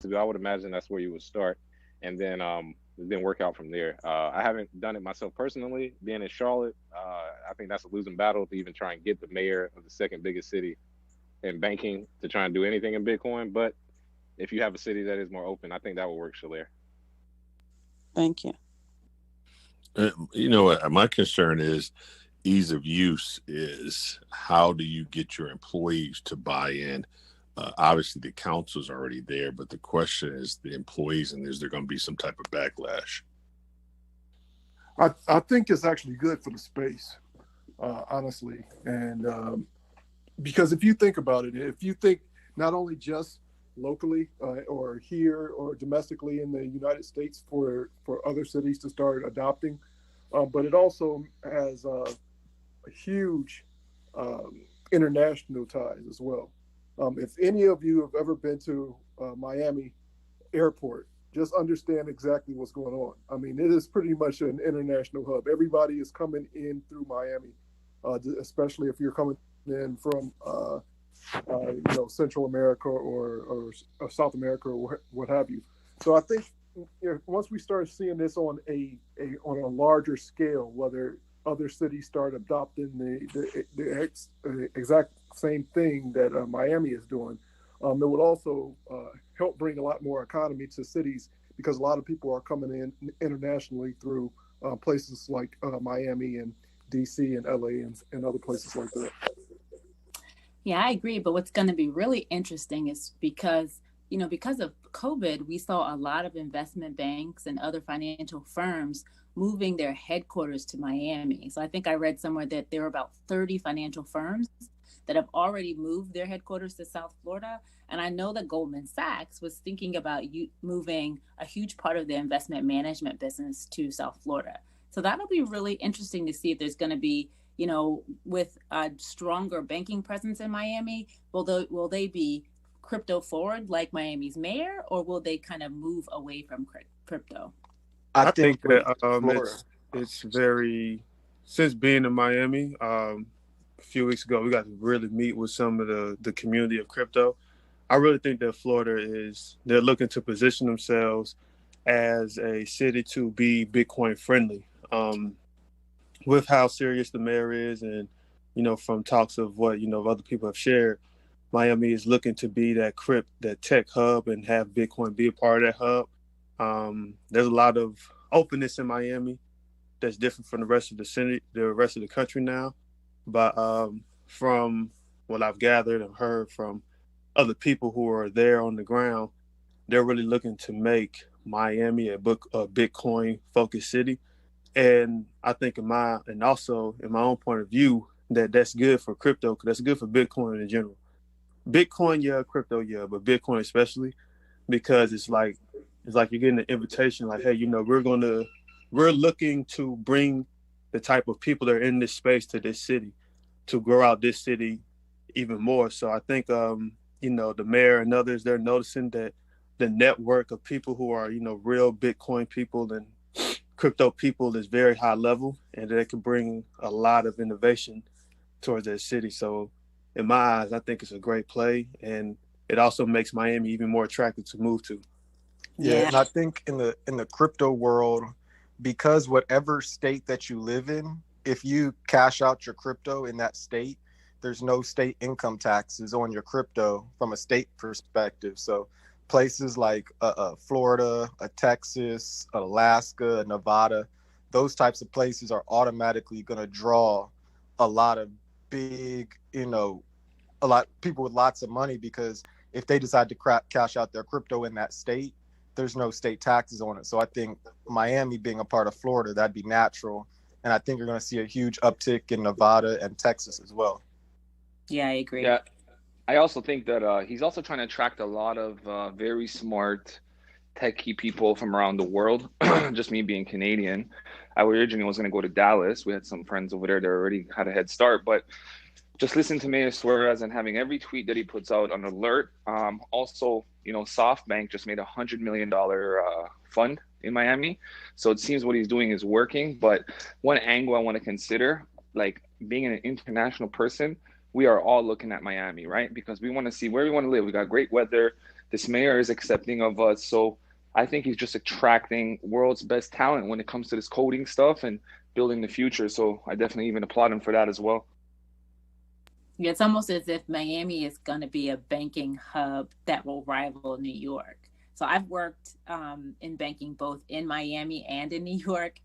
I would imagine that's where you would start, and then work out from there. I haven't done it myself personally. Being in Charlotte, I think that's a losing battle to even try and get the mayor of the second biggest city in banking to try and do anything in Bitcoin. But if you have a city that is more open, I think that will work, Shalair. Thank you. My concern is ease of use. Is how do you get your employees to buy in? Obviously, the council's already there, but the question is the employees, and is there going to be some type of backlash? I think it's actually good for the space, honestly. And because if you think about it, if you think not only just locally or here or domestically in the United States for other cities to start adopting, but it also has a huge international ties as well. If any of you have ever been to Miami Airport, just understand exactly what's going on. I mean, it is pretty much an international hub. Everybody is coming in through Miami, especially if you're coming in from, Central America or South America or what have you. So I think once we start seeing this on a larger scale, whether other cities start adopting the exact same thing that Miami is doing, it would also help bring a lot more economy to cities because a lot of people are coming in internationally through places like Miami and DC and LA and other places like that. Yeah, I agree. But what's going to be really interesting is because of COVID, we saw a lot of investment banks and other financial firms moving their headquarters to Miami. So I think I read somewhere that there were about 30 financial firms that have already moved their headquarters to South Florida. And I know that Goldman Sachs was thinking about moving a huge part of their investment management business to South Florida. So that'll be really interesting to see if there's going to be, with a stronger banking presence in Miami, will they be crypto forward like Miami's mayor, or will they kind of move away from crypto? I think that it's very, since being in Miami, a few weeks ago, we got to really meet with some of the community of crypto. I really think that they're looking to position themselves as a city to be Bitcoin friendly. With how serious the mayor is and, from talks of what, other people have shared, Miami is looking to be that tech hub and have Bitcoin be a part of that hub. There's a lot of openness in Miami that's different from the rest of the country now. But from what I've gathered and heard from other people who are there on the ground, they're really looking to make Miami a Bitcoin focused city. And I think also in my own point of view, that's good for crypto, because that's good for Bitcoin in general. Bitcoin, yeah, crypto, yeah, but Bitcoin especially, because it's like you're getting an invitation, like, hey, we're looking to bring the type of people that are in this space to this city, to grow out this city even more. So I think, the mayor and others, they're noticing that the network of people who are, real Bitcoin people and crypto people is very high level, and that it can bring a lot of innovation towards that city. So in my eyes, I think it's a great play, and it also makes Miami even more attractive to move to. Yeah, and I think in the crypto world, because whatever state that you live in, if you cash out your crypto in that state, there's no state income taxes on your crypto from a state perspective. So places like Florida, Texas, Alaska, Nevada, those types of places are automatically going to draw a lot of big, people with lots of money, because if they decide to cash out their crypto in that state, there's no state taxes on it. So I think Miami being a part of Florida, that'd be natural. And I think you're going to see a huge uptick in Nevada and Texas as well. Yeah, I agree. Yeah, I also think that he's also trying to attract a lot of very smart, techie people from around the world. Just me being Canadian, I originally was going to go to Dallas. We had some friends over there that already had a head start, but just listening to Mayor Suarez and having every tweet that he puts out on alert. Also, SoftBank just made $100 million fund in Miami. So it seems what he's doing is working. But one angle I want to consider, like being an international person, we are all looking at Miami, right? Because we want to see where we want to live. We got great weather. this mayor is accepting of us. So I think he's just attracting world's best talent when it comes to this coding stuff and building the future. So I definitely even applaud him for that as well. Yeah, it's almost as if Miami is going to be a banking hub that will rival New York. So I've worked in banking both in Miami and in New York,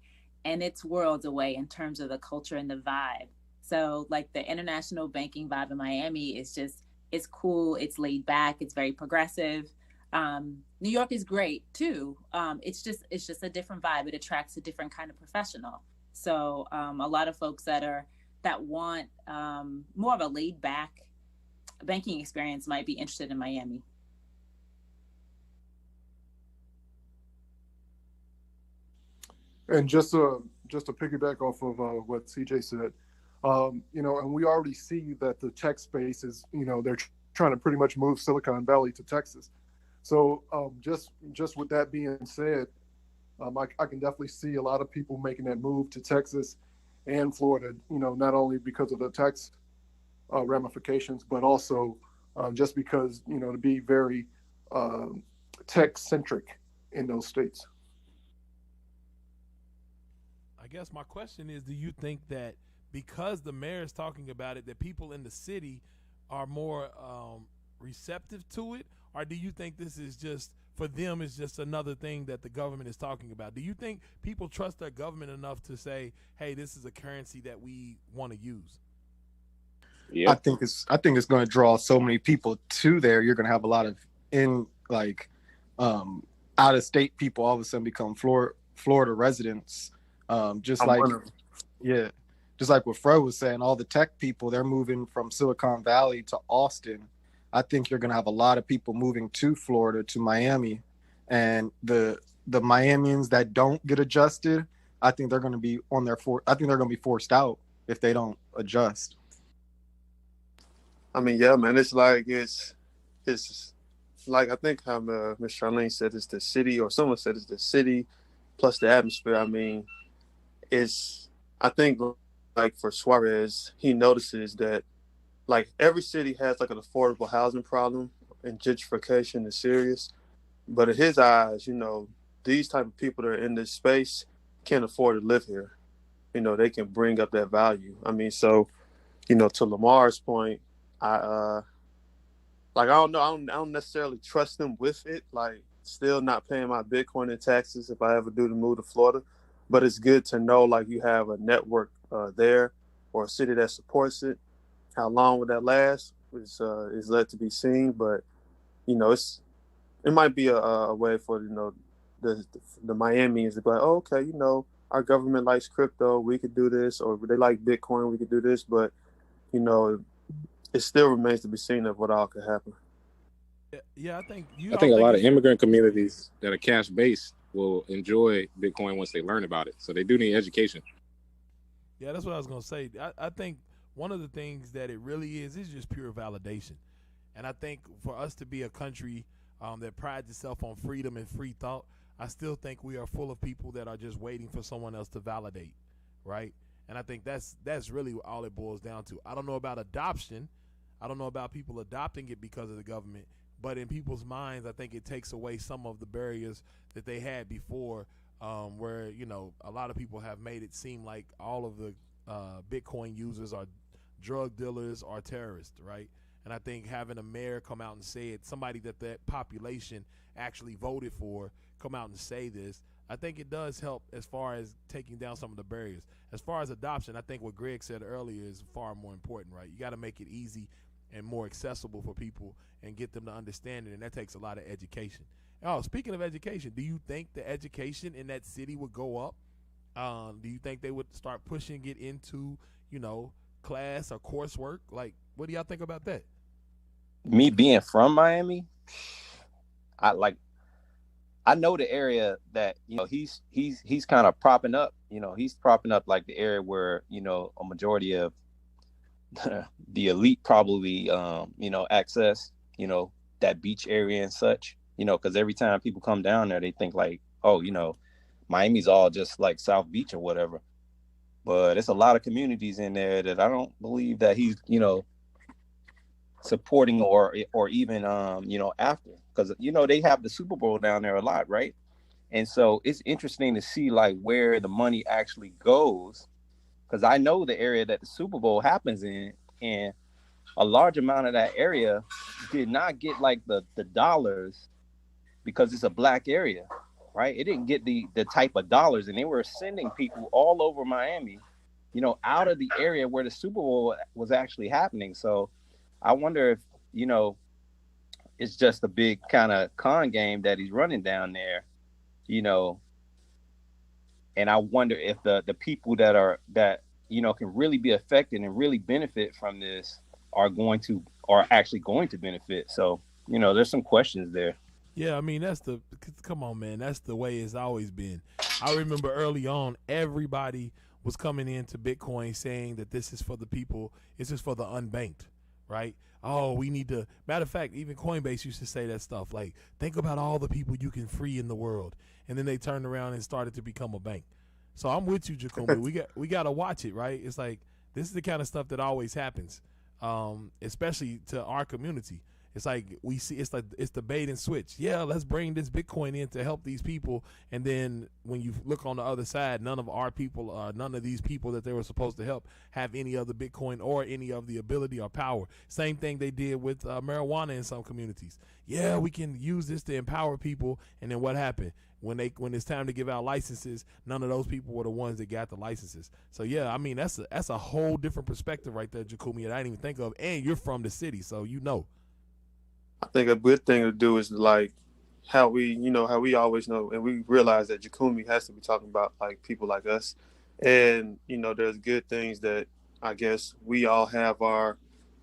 and it's worlds away in terms of the culture and the vibe. So like the international banking vibe in Miami is just, it's cool, it's laid back, it's very progressive. New York is great too. It's just a different vibe. It attracts a different kind of professional. So a lot of folks that want more of a laid back banking experience might be interested in Miami. And just to piggyback off of what CJ said, and we already see that the tech space is, they're trying to pretty much move Silicon Valley to Texas. So just with that being said, I can definitely see a lot of people making that move to Texas and Florida, not only because of the tax ramifications, but also just because, to be very tech centric in those states. I guess my question is, do you think that because the mayor is talking about it, that people in the city are more receptive to it? Or do you think this is just, for them, it's just another thing that the government is talking about? Do you think people trust their government enough to say, hey, this is a currency that we want to use? Yeah. I think it's going to draw so many people to there. You're going to have a lot of out of state people all of a sudden become Florida residents. Just like what Fred was saying, all the tech people, they're moving from Silicon Valley to Austin. I think you're going to have a lot of people moving to Florida, to Miami, and the Miamians that don't get adjusted, I think they're going to be I think they're going to be forced out if they don't adjust. I mean, yeah, man, it's like I think how Ms. Charlene said, it's the city, or someone said it's the city plus the atmosphere. I mean, I think like for Suarez, he notices that like every city has like an affordable housing problem, and gentrification is serious. But in his eyes, these type of people that are in this space can't afford to live here. They can bring up that value. I mean, so, to Lamar's point, I don't know. I don't necessarily trust them with it. Like, still not paying my Bitcoin and taxes if I ever do the move to Florida. But it's good to know, like, you have a network there, or a city that supports it. How long will that last is left to be seen. But, it might be a way for, the Miamians to be like, oh, okay, our government likes crypto, we could do this, or they like Bitcoin, we could do this. But, it still remains to be seen of what all could happen. Yeah, I think a lot of immigrant communities that are cash based will enjoy Bitcoin once they learn about it. So they do need education. Yeah, that's what I was gonna say. I think one of the things that it really is just pure validation. And I think for us to be a country that prides itself on freedom and free thought, I still think we are full of people that are just waiting for someone else to validate, right? And I think that's really all it boils down to. I don't know about adoption. I don't know about people adopting it because of the government. But in people's minds, I think it takes away some of the barriers that they had before, where, a lot of people have made it seem like all of the Bitcoin users are drug dealers or terrorists, right? And I think having a mayor come out and say it, somebody that population actually voted for, come out and say this, I think it does help as far as taking down some of the barriers. As far as adoption, I think what Greg said earlier is far more important, right? You got to make it easy and more accessible for people and get them to understand it, and that takes a lot of education. Oh, speaking of education, do you think the education in that city would go up? Do you think they would start pushing it into, class or coursework? Like, what do y'all think about that? Me being from Miami, I know the area that he's kind of propping up. He's propping up like the area where a majority of the elite probably access that beach area and such. Because every time people come down there, they think like, oh, Miami's all just like South Beach or whatever. But it's a lot of communities in there that I don't believe that he's supporting or even after, because they have the Super Bowl down there a lot, right? And so it's interesting to see like where the money actually goes, because I know the area that the Super Bowl happens in, and a large amount of that area did not get like the dollars because it's a black area, right? It didn't get the type of dollars, and they were sending people all over Miami, out of the area where the Super Bowl was actually happening. So I wonder if, it's just a big kind of con game that he's running down there, and I wonder if the people that can really be affected and really benefit from this are actually going to benefit. So, there's some questions there. Yeah, I mean, come on, man. That's the way it's always been. I remember early on, everybody was coming into Bitcoin saying that this is for the people, this is for the unbanked, right? Oh, we need to, matter of fact, even Coinbase used to say that stuff, like, think about all the people you can free in the world. And then they turned around and started to become a bank. So I'm with you, Jacumi. we got to watch it, right? It's like, this is the kind of stuff that always happens, especially to our community. It's like we see, it's the bait and switch. Yeah, let's bring this Bitcoin in to help these people. And then when you look on the other side, none of these people that they were supposed to help have any other Bitcoin or any of the ability or power. Same thing they did with marijuana in some communities. Yeah, we can use this to empower people. And then what happened? When it's time to give out licenses, none of those people were the ones that got the licenses. So yeah, I mean, that's a whole different perspective right there, Jacumi, that I didn't even think of. And you're from the city, so I think a good thing to do is like how we always know, and we realize that Jacumi has to be talking about like people like us. And, there's good things that I guess we all have our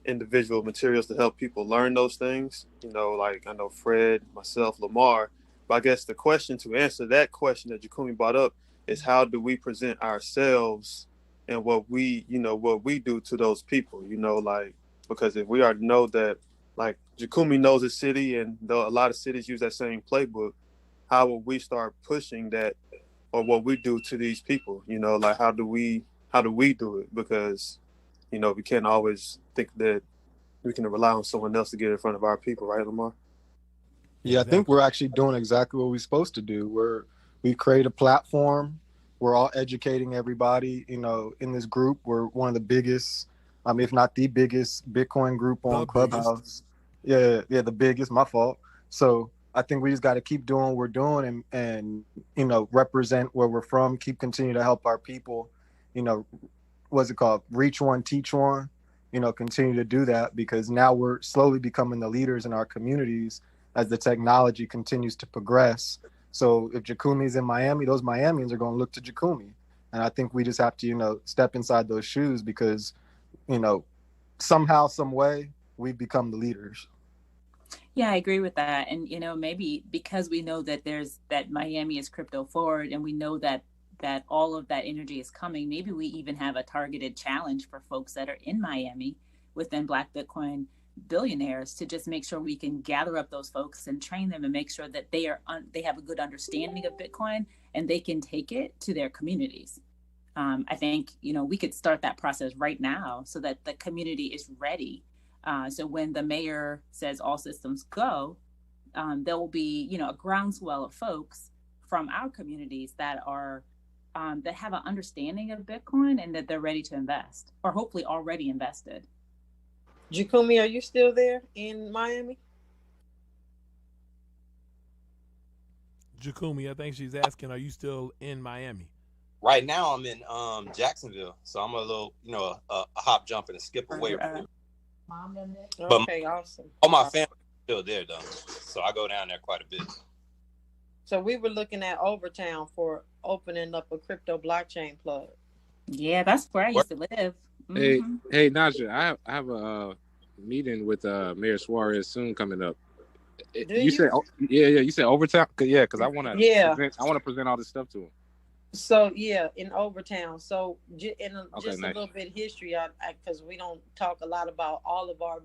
individual materials to help people learn those things. Like I know Fred, myself, Lamar. But I guess the question to answer that question that Jacumi brought up is how do we present ourselves and what we do to those people, because if we already know that, like Jacumi knows the city, and though a lot of cities use that same playbook, how will we start pushing that, or what we do to these people? Like how do we do it? Because we can't always think that we can rely on someone else to get in front of our people, right, Lamar? Yeah, I think we're actually doing exactly what we're supposed to do. We create a platform. We're all educating everybody. In this group, we're one of the biggest, if not the biggest, Bitcoin group on Clubhouse. Yeah, the biggest. My fault. So I think we just got to keep doing what we're doing and represent where we're from. Continue to help our people. What's it called? Reach one, teach one. Continue to do that, because now we're slowly becoming the leaders in our communities as the technology continues to progress. So if Jacumi's in Miami, those Miamians are going to look to Jacumi. And I think we just have to, step inside those shoes, because, somehow, some way, we've become the leaders. Yeah, I agree with that. And, maybe because we know that that Miami is crypto forward, and we know that all of that energy is coming, maybe we even have a targeted challenge for folks that are in Miami within Black Bitcoin billionaires, to just make sure we can gather up those folks and train them and make sure that they have a good understanding of Bitcoin and they can take it to their communities. I think, we could start that process right now so that the community is ready. So when the mayor says all systems go, there will be, a groundswell of folks from our communities that are that have an understanding of Bitcoin and that they're ready to invest, or hopefully already invested. Jacumi, are you still there in Miami? Jacumi, I think she's asking, are you still in Miami? Right now I'm in Jacksonville, so I'm a little, a hop, jump, and a skip away from it. Okay, awesome. All my family is still there though, so I go down there quite a bit. So we were looking at Overtown for opening up a crypto blockchain plug. Yeah, that's where I used to live. Mm-hmm. Hey, Naja, I have a meeting with Mayor Suarez soon coming up. You said, you said Overtown, because I want to present all this stuff to him. So yeah, in Overtown. So just nice. A little bit of history, because we don't talk a lot about all of our.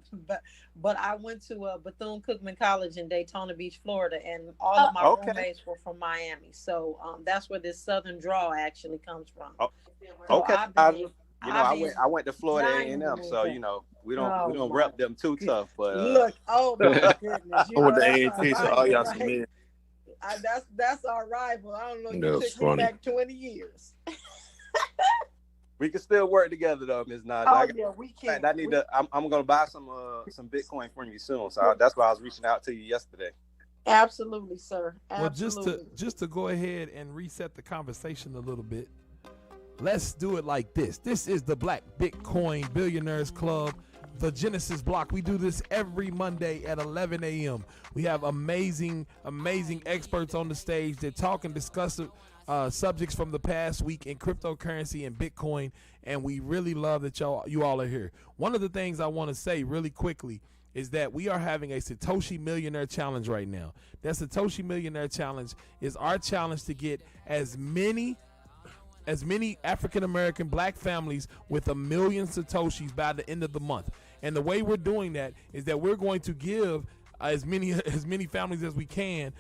But I went to Bethune-Cookman College in Daytona Beach, Florida, and all of my roommates were from Miami. So that's where this Southern draw actually comes from. Okay. You know, I went to Florida A&M, so you know we don't rep them too tough. But look, oh my goodness, I went to A&T, so all y'all some men. That's our rival. I don't know. You That's took me funny. back 20 years. we can still work together though, Ms. Nas. Oh yeah, we can. I need to. I'm gonna buy some Bitcoin from you soon. So that's why I was reaching out to you yesterday. Absolutely, sir. Absolutely. Well, just to go ahead and reset the conversation a little bit, let's do it like this. This is the Black Bitcoin Billionaires Club, the Genesis Block. We do this every Monday at 11 a.m. We have amazing experts on the stage that talk and discuss subjects from the past week in cryptocurrency and Bitcoin, and we really love that you all are here. One of the things I want to say really quickly is that we are having a Satoshi Millionaire Challenge right now. That Satoshi Millionaire Challenge is our challenge to get as many African-American black families with 1 million Satoshis by the end of the month. And the way we're doing that is that we're going to give as many families as we can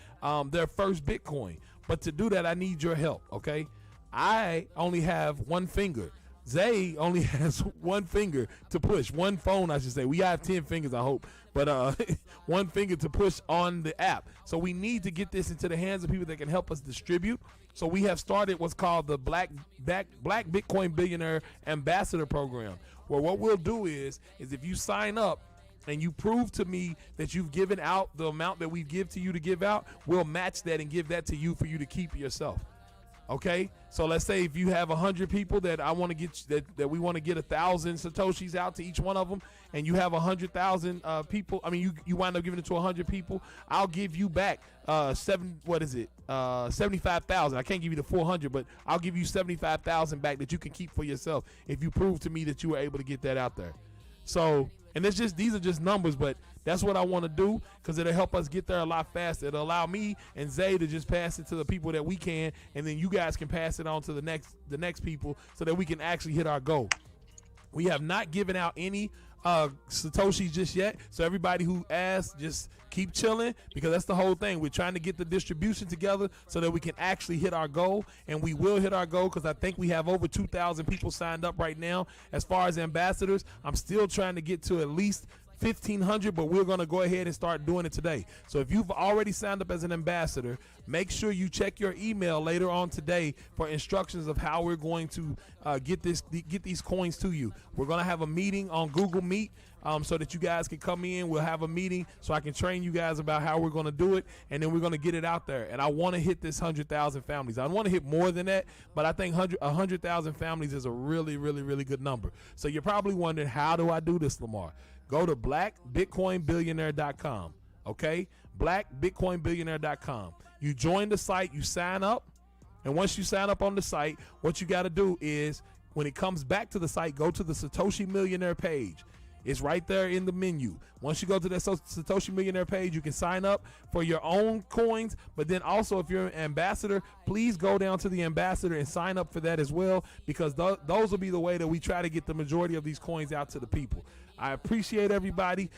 their first Bitcoin. But to do that, I need your help, okay? I only have one finger. Zay only has one finger to push, one phone, I should say. We have 10 fingers, I hope, but one finger to push on the app. So we need to get this into the hands of people that can help us distribute. So we have started what's called the Black Bitcoin Billionaire Ambassador Program, where what we'll do is if you sign up and you prove to me that you've given out the amount that we give to you to give out, we'll match that and give that to you for you to keep yourself. Okay, so let's say if you have 100 people that I want to get that we want to get 1,000 Satoshis out to each one of them, and you have 100,000 people. I mean, you wind up giving it to 100 people. I'll give you back 75,000. I can't give you the 400, but I'll give you 75,000 back that you can keep for yourself if you prove to me that you were able to get that out there. So, and these are just numbers, but that's what I want to do because it'll help us get there a lot faster. It'll allow me and Zay to just pass it to the people that we can, and then you guys can pass it on to the next people so that we can actually hit our goal. We have not given out any Satoshis just yet, so everybody who asked, just keep chilling because that's the whole thing. We're trying to get the distribution together so that we can actually hit our goal, and we will hit our goal because I think we have over 2,000 people signed up right now. As far as ambassadors, I'm still trying to get to at least 1,500, but we're going to go ahead and start doing it today. So if you've already signed up as an ambassador, make sure you check your email later on today for instructions of how we're going to get these coins to you. We're going to have a meeting on Google Meet so that you guys can come in. We'll have a meeting so I can train you guys about how we're going to do it, and then we're going to get it out there. And I want to hit this 100,000 families. I want to hit more than that, but I think 100,000 families is a really, really, really good number. So you're probably wondering, how do I do this, Lamar? Go to blackbitcoinbillionaire.com, okay? Blackbitcoinbillionaire.com. You join the site, you sign up, and once you sign up on the site, what you got to do is, when it comes back to the site, go to the Satoshi Millionaire page. It's right there in the menu. Once you go to that Satoshi Millionaire page, you can sign up for your own coins, but then also if you're an ambassador, please go down to the ambassador and sign up for that as well, because those will be the way that we try to get the majority of these coins out to the people. I appreciate everybody.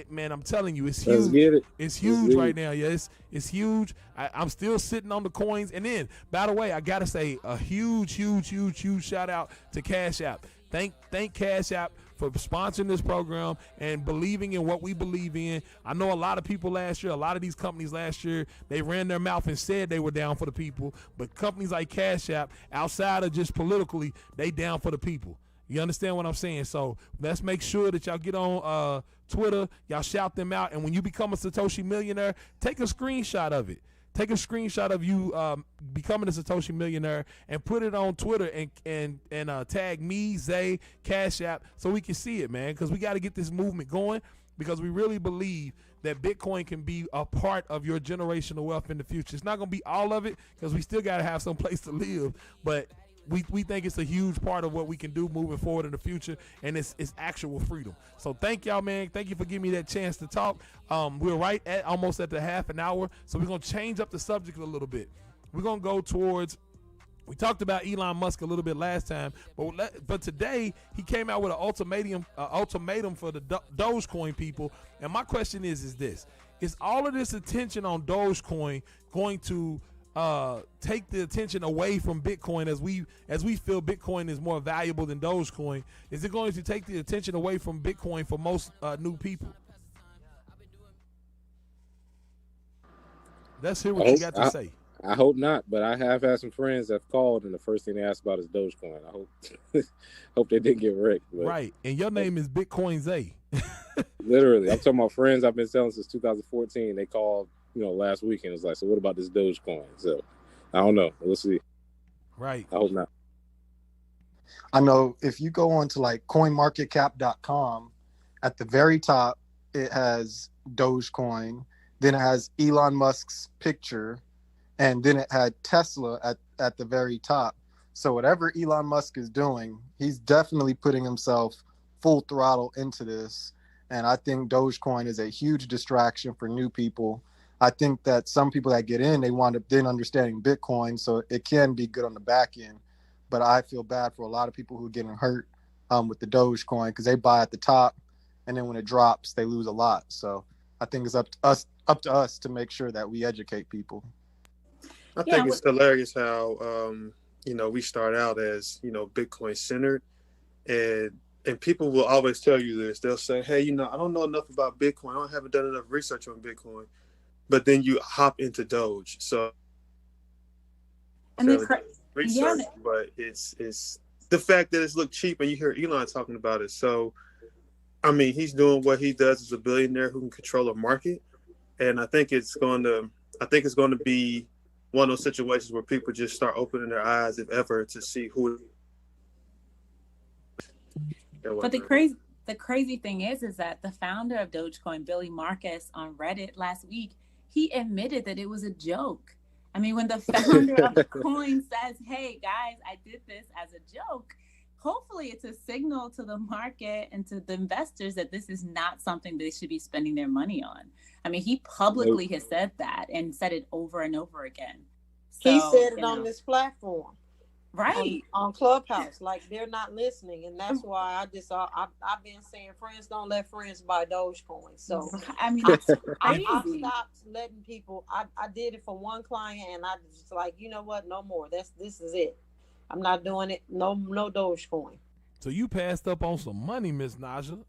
Man, I'm telling you, it's huge. Let's get it. It's huge right now. Yeah, it's huge. I'm still sitting on the coins. And then, by the way, I got to say a huge shout out to Cash App. Thank Cash App for sponsoring this program and believing in what we believe in. I know a lot of people last year, a lot of these companies last year, they ran their mouth and said they were down for the people. But companies like Cash App, outside of just politically, they down for the people. You understand what I'm saying? So let's make sure that y'all get on Twitter, y'all shout them out, and when you become a Satoshi Millionaire, take a screenshot of it. Take a screenshot of you becoming a Satoshi Millionaire and put it on Twitter and tag me, Zay, Cash App, so we can see it, man, because we got to get this movement going, because we really believe that Bitcoin can be a part of your generational wealth in the future. It's not going to be all of it because we still got to have some place to live, but we think it's a huge part of what we can do moving forward in the future, and it's actual freedom. So thank y'all, man. Thank you for giving me that chance to talk. We're right at almost at the half an hour, so we're going to change up the subject a little bit. We're going to go towards, we talked about Elon Musk a little bit last time, but today he came out with an ultimatum for the Dogecoin people. And my question is this: is all of this attention on Dogecoin going to take the attention away from Bitcoin as we feel Bitcoin is more valuable than Dogecoin? Is it going to take the attention away from Bitcoin for most new people? Let's hear what you got to say. I hope not, but I have had some friends that called, and the first thing they asked about is Dogecoin. I hope they didn't get wrecked. But, right, and your name is Bitcoin Zay. Literally, I'm talking about friends I've been selling since 2014. They called, last weekend. It was like, so what about this Dogecoin? So I don't know. We'll see. Right. I hope not. I know if you go on to like coinmarketcap.com, at the very top, it has Dogecoin. Then it has Elon Musk's picture. And then it had Tesla at the very top. So whatever Elon Musk is doing, he's definitely putting himself full throttle into this. And I think Dogecoin is a huge distraction for new people. I think that some people that get in, they wind up then understanding Bitcoin. So it can be good on the back end. But I feel bad for a lot of people who are getting hurt with the Dogecoin because they buy at the top. And then when it drops, they lose a lot. So I think it's up to us to make sure that we educate people. I think it's hilarious how, we start out as, Bitcoin centered, and people will always tell you this. They'll say, hey, I don't know enough about Bitcoin. I haven't done enough research on Bitcoin. But then you hop into Doge. So research, but it's the fact that it's looked cheap and you hear Elon talking about it. So, I mean, he's doing what he does as a billionaire who can control a market. And I think it's going to be one of those situations where people just start opening their eyes, if ever, to see who. But the crazy thing is that the founder of Dogecoin, Billy Marcus, on Reddit last week, he admitted that it was a joke. I mean, when the founder of the coin says, "Hey guys, I did this as a joke," hopefully it's a signal to the market and to the investors that this is not something they should be spending their money on. I mean, he publicly has said that and said it over and over again. So, he said it on this platform. Right. On Clubhouse. Like, they're not listening. And that's why I've been saying, friends don't let friends buy Dogecoin. So, I mean, I stopped letting people, I did it for one client and I just like, you know what? No more. This is it. I'm not doing it. No Dogecoin. So you passed up on some money, Miss Naja.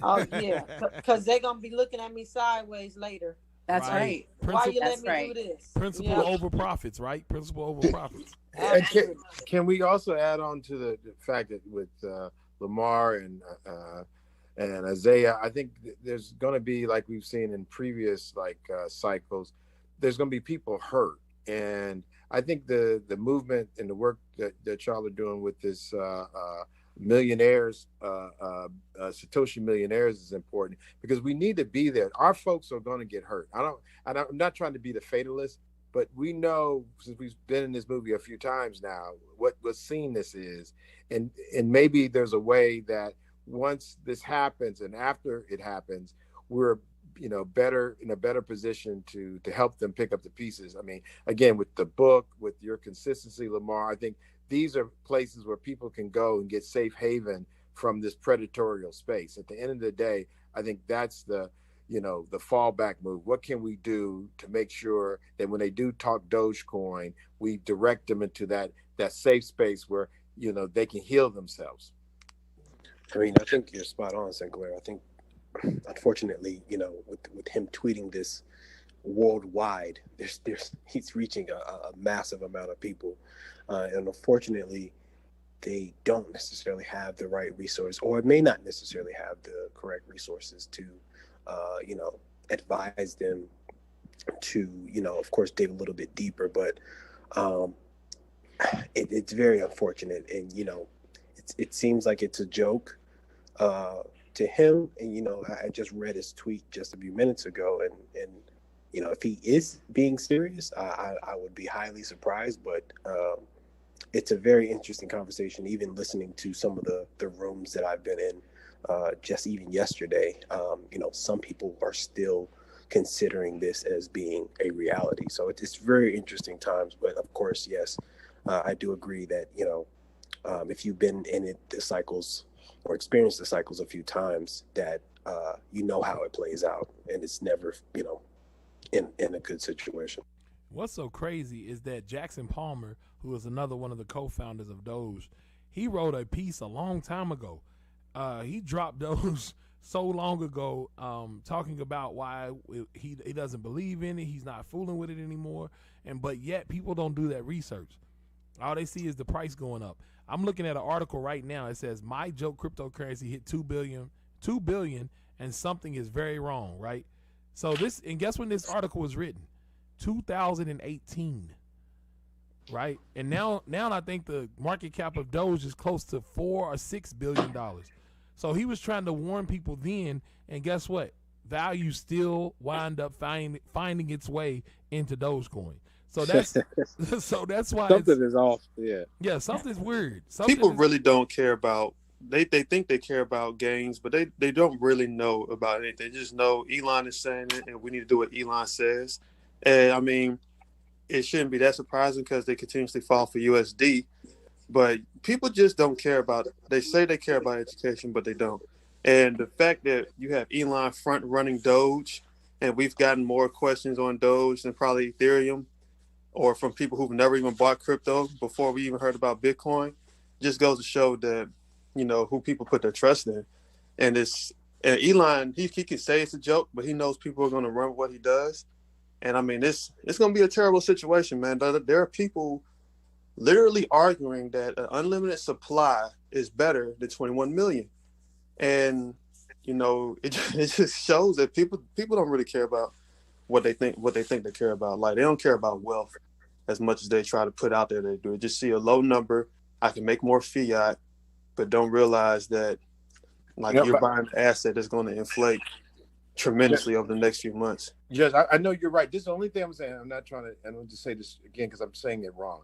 Oh yeah, because they're gonna be looking at me sideways later. That's right. Why you let me do this? Principle over profits, right? Principle over profits. Can we also add on to the fact that with Lamar and Isaiah, I think there's going to be, like we've seen in previous cycles, there's going to be people hurt, and I think the movement and the work that y'all are doing with this millionaires, Satoshi millionaires is important because we need to be there. Our folks are going to get hurt. I'm not trying to be the fatalist, but we know, since we've been in this movie a few times now, what scene this is, and maybe there's a way that once this happens and after it happens, we're in a better position to help them pick up the pieces. I mean, again, with the book, with your consistency, Lamar, I think these are places where people can go and get safe haven from this predatorial space. At the end of the day, I think that's the fallback move. What can we do to make sure that when they do talk Dogecoin, we direct them into that safe space where, they can heal themselves? I mean, I think you're spot on, Sinclair. I think, unfortunately, with him tweeting this worldwide, he's reaching a massive amount of people. And unfortunately, they don't necessarily have the right resource, or may not necessarily have the correct resources to, advise them to, of course, dig a little bit deeper. But it's very unfortunate. And, it seems like it's a joke to him. And, I just read his tweet just a few minutes ago. And if he is being serious, I would be highly surprised. But it's a very interesting conversation, even listening to some of the rooms that I've been in, just even yesterday. Some people are still considering this as being a reality. So it's very interesting times. But of course, yes, I do agree that, if you've been in the cycles or experienced the cycles a few times, that how it plays out, and it's never, in a good situation. What's so crazy is that Jackson Palmer, who is another one of the co-founders of Doge, he wrote a piece a long time ago. He dropped Doge so long ago, talking about why he doesn't believe in it. He's not fooling with it anymore. But yet people don't do that research. All they see is the price going up. I'm looking at an article right now. It says My Joke cryptocurrency hit 2 billion, and something is very wrong, right? So and guess when this article was written? 2018, right? And now I think the market cap of Doge is close to $4 or $6 billion. So he was trying to warn people then, and guess what? Value still wind up finding its way into Dogecoin. So that's why something is off. Yeah, something's weird. People really don't care about. They think they care about gains, but they don't really know about it. They just know Elon is saying it, and we need to do what Elon says. And I mean, it shouldn't be that surprising because they continuously fall for USD. But people just don't care about it. They say they care about education, but they don't. And the fact that you have Elon front running Doge, and we've gotten more questions on Doge than probably Ethereum, or from people who've never even bought crypto before we even heard about Bitcoin, just goes to show that, who people put their trust in. And Elon, he can say it's a joke, but he knows people are going to run with what he does. And I mean, it's going to be a terrible situation, man. There are people literally arguing that an unlimited supply is better than 21 million. And, it just shows that people don't really care about what they think they care about. Like, they don't care about wealth as much as they try to put out there they do. They just see a low number. I can make more fiat, but don't realize that, you're buying an asset that's going to inflate tremendously over the next few months. Judge, I know you're right. This is the only thing I'm saying. I'm not trying to, and I'll just say this again because I'm saying it wrong.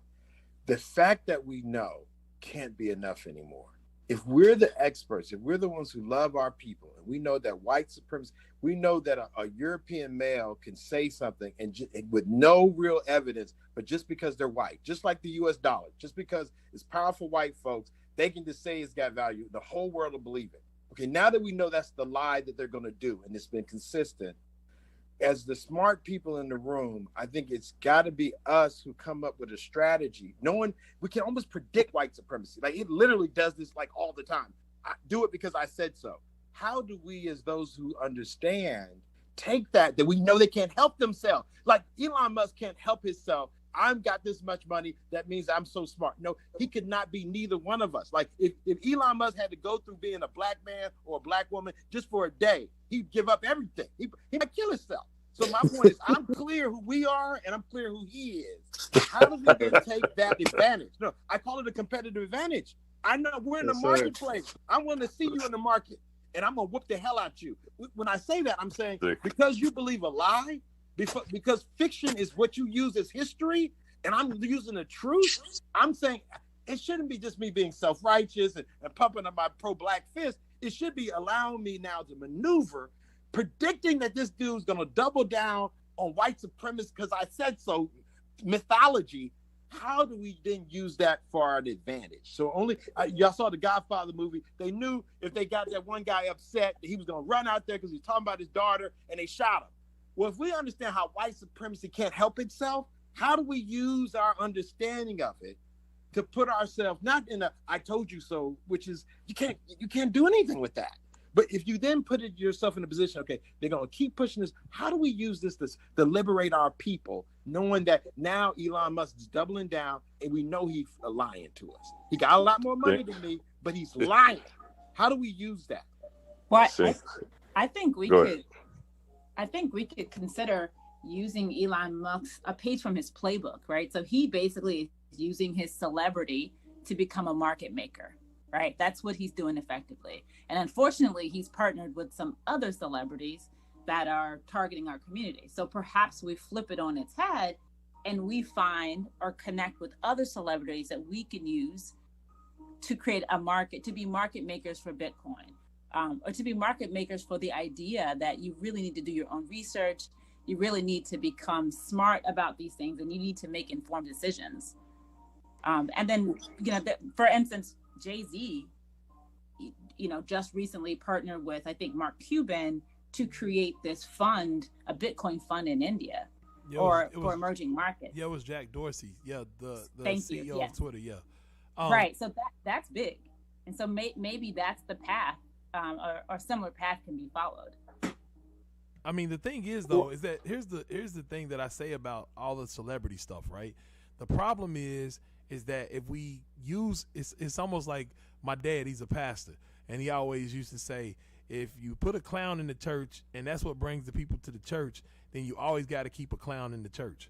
The fact that we know can't be enough anymore. If we're the experts, if we're the ones who love our people, and we know that white supremacy, we know that a European male can say something and with no real evidence, but just because they're white, just like the US dollar, just because it's powerful white folks, they can just say it's got value. The whole world will believe it. Okay, now that we know that's the lie that they're going to do, and it's been consistent, as the smart people in the room, I think it's got to be us who come up with a strategy. We can almost predict white supremacy. Like, it literally does this all the time. I do it because I said so. How do we, as those who understand, take that we know they can't help themselves? Like, Elon Musk can't help himself. I've got this much money. That means I'm so smart. No, he could not be neither one of us. Like, if Elon Musk had to go through being a black man or a black woman just for a day, he'd give up everything. He might kill himself. So my point is, I'm clear who we are, and I'm clear who he is. How do we then take that advantage? No, I call it a competitive advantage. I know we're in the marketplace. I'm willing to see you in the market, and I'm going to whoop the hell out you. When I say that, I'm saying because you believe a lie, because fiction is what you use as history, and I'm using the truth, I'm saying it shouldn't be just me being self-righteous and pumping up my pro-black fist. It should be allowing me now to maneuver, predicting that this dude's going to double down on white supremacy because I said so mythology. How do we then use that for our advantage? So y'all saw the Godfather movie. They knew if they got that one guy upset, that he was going to run out there because he was talking about his daughter, and they shot him. Well, if we understand how white supremacy can't help itself, how do we use our understanding of it to put ourselves not in a "I told you so," which is you can't do anything with that. But if you then put yourself in a position, okay, they're going to keep pushing this. How do we use this to liberate our people, knowing that now Elon Musk is doubling down, and we know he's lying to us. He got a lot more money than me, but he's lying. How do we use that? Well, I think we could. I think we could consider using Elon Musk's a page from his playbook, right? So he basically is using his celebrity to become a market maker, right? That's what he's doing effectively. And unfortunately, he's partnered with some other celebrities that are targeting our community. So perhaps we flip it on its head and we find or connect with other celebrities that we can use to create a market, to be market makers for Bitcoin. Or to be market makers for the idea that you really need to do your own research. You really need to become smart about these things, and you need to make informed decisions. And then, for instance, Jay-Z, just recently partnered with, I think, Mark Cuban to create this fund, a Bitcoin fund in India. for emerging markets. Yeah, it was Jack Dorsey. Yeah, the Thank CEO you. Yes. of Twitter. Yeah. Right. So that's big, and so maybe that's the path, or similar path can be followed. I mean, the thing is though, is that here's the thing that I say about all the celebrity stuff, right? The problem is that if we use it's almost like my dad, he's a pastor, and he always used to say, if you put a clown in the church and that's what brings the people to the church, then you always got to keep a clown in the church.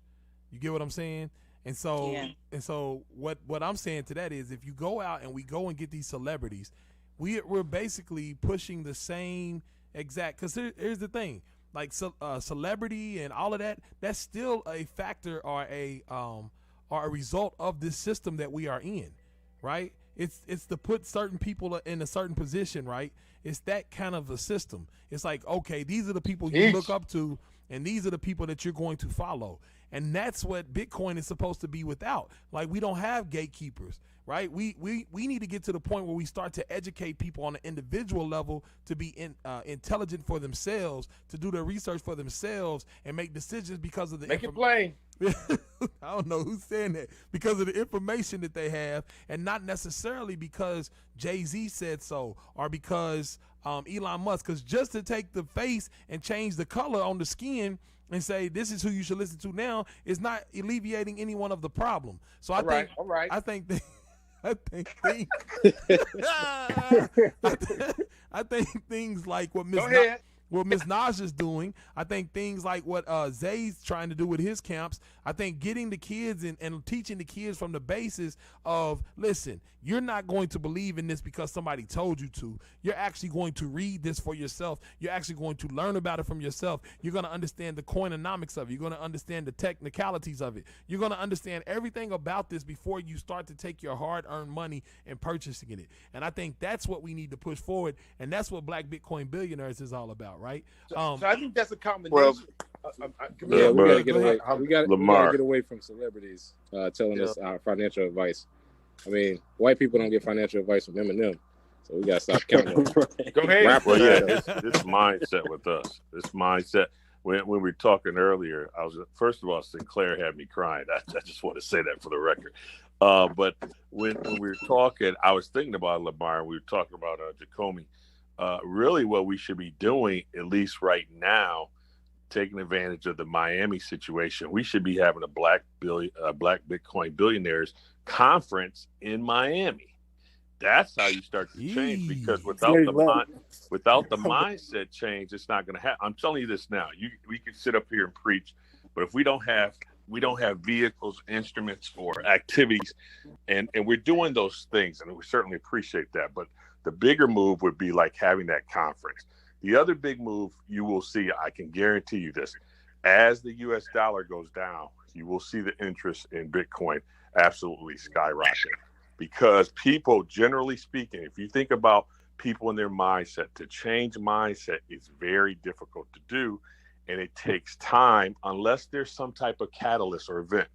You get what I'm saying? And so what I'm saying to that is, if you go out and we go and get these celebrities, we're basically pushing the same exact, because here's the thing, like celebrity and all of that, that's still a factor or a result of this system that we are in, right? It's to put certain people in a certain position, right? It's that kind of a system. It's like, okay, these are the people you look up to, and these are the people that you're going to follow. And that's what Bitcoin is supposed to be without. Like, we don't have gatekeepers, right? We need to get to the point where we start to educate people on an individual level to be intelligent for themselves, to do their research for themselves, and make decisions because of the Make it plain. I don't know who's saying that, because of the information that they have, and not necessarily because Jay-Z said so, or because Elon Musk, because just to take the face and change the color on the skin and say this is who you should listen to now is not alleviating any one of the problem. So I think things like what Miss Naj is doing, I think things like what Zay's trying to do with his camps, I think getting the kids and teaching the kids from the basis of, listen, you're not going to believe in this because somebody told you to. You're actually going to read this for yourself. You're actually going to learn about it from yourself. You're going to understand the coinomics of it. You're going to understand the technicalities of it. You're going to understand everything about this before you start to take your hard-earned money and purchasing it. And I think that's what we need to push forward, and that's what Black Bitcoin Billionaires is all about, right? So I think that's a combination. We gotta get away from celebrities telling us our financial advice. I mean, white people don't get financial advice from Eminem, so we gotta stop counting. Go ahead. Well, yeah, this mindset with us. This mindset. When we were talking earlier, first of all, Sinclair had me crying. I just want to say that for the record. But when we were talking, I was thinking about Lamar, and we were talking about Jacomi. Really what we should be doing, at least right now, taking advantage of the Miami situation, we should be having a Black Bitcoin Billionaires conference in Miami. That's how you start to change, because without the mindset change, it's not going to happen. I'm telling you this now. We can sit up here and preach, but if we don't have vehicles, instruments, or activities, and we're doing those things, and we certainly appreciate that, but the bigger move would be like having that conference. The other big move you will see, I can guarantee you this, as the US dollar goes down, you will see the interest in Bitcoin absolutely skyrocket. Because people, generally speaking, if you think about people in their mindset, to change mindset is very difficult to do. And it takes time unless there's some type of catalyst or event,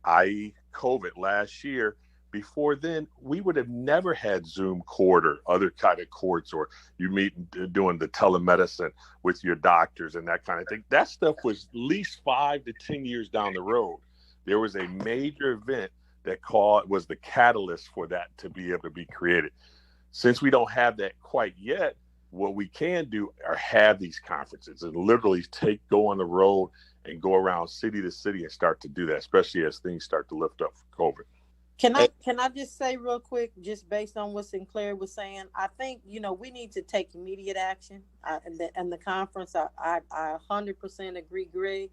i.e. COVID last year. Before then, we would have never had Zoom court or other kind of courts, or you doing the telemedicine with your doctors and that kind of thing. That stuff was at least 5 to 10 years down the road. There was a major event that was the catalyst for that to be able to be created. Since we don't have that quite yet, what we can do are have these conferences and literally go on the road and go around city to city and start to do that, especially as things start to lift up for COVID. Can I just say real quick, just based on what Sinclair was saying, I think, we need to take immediate action. And the conference, I 100% agree.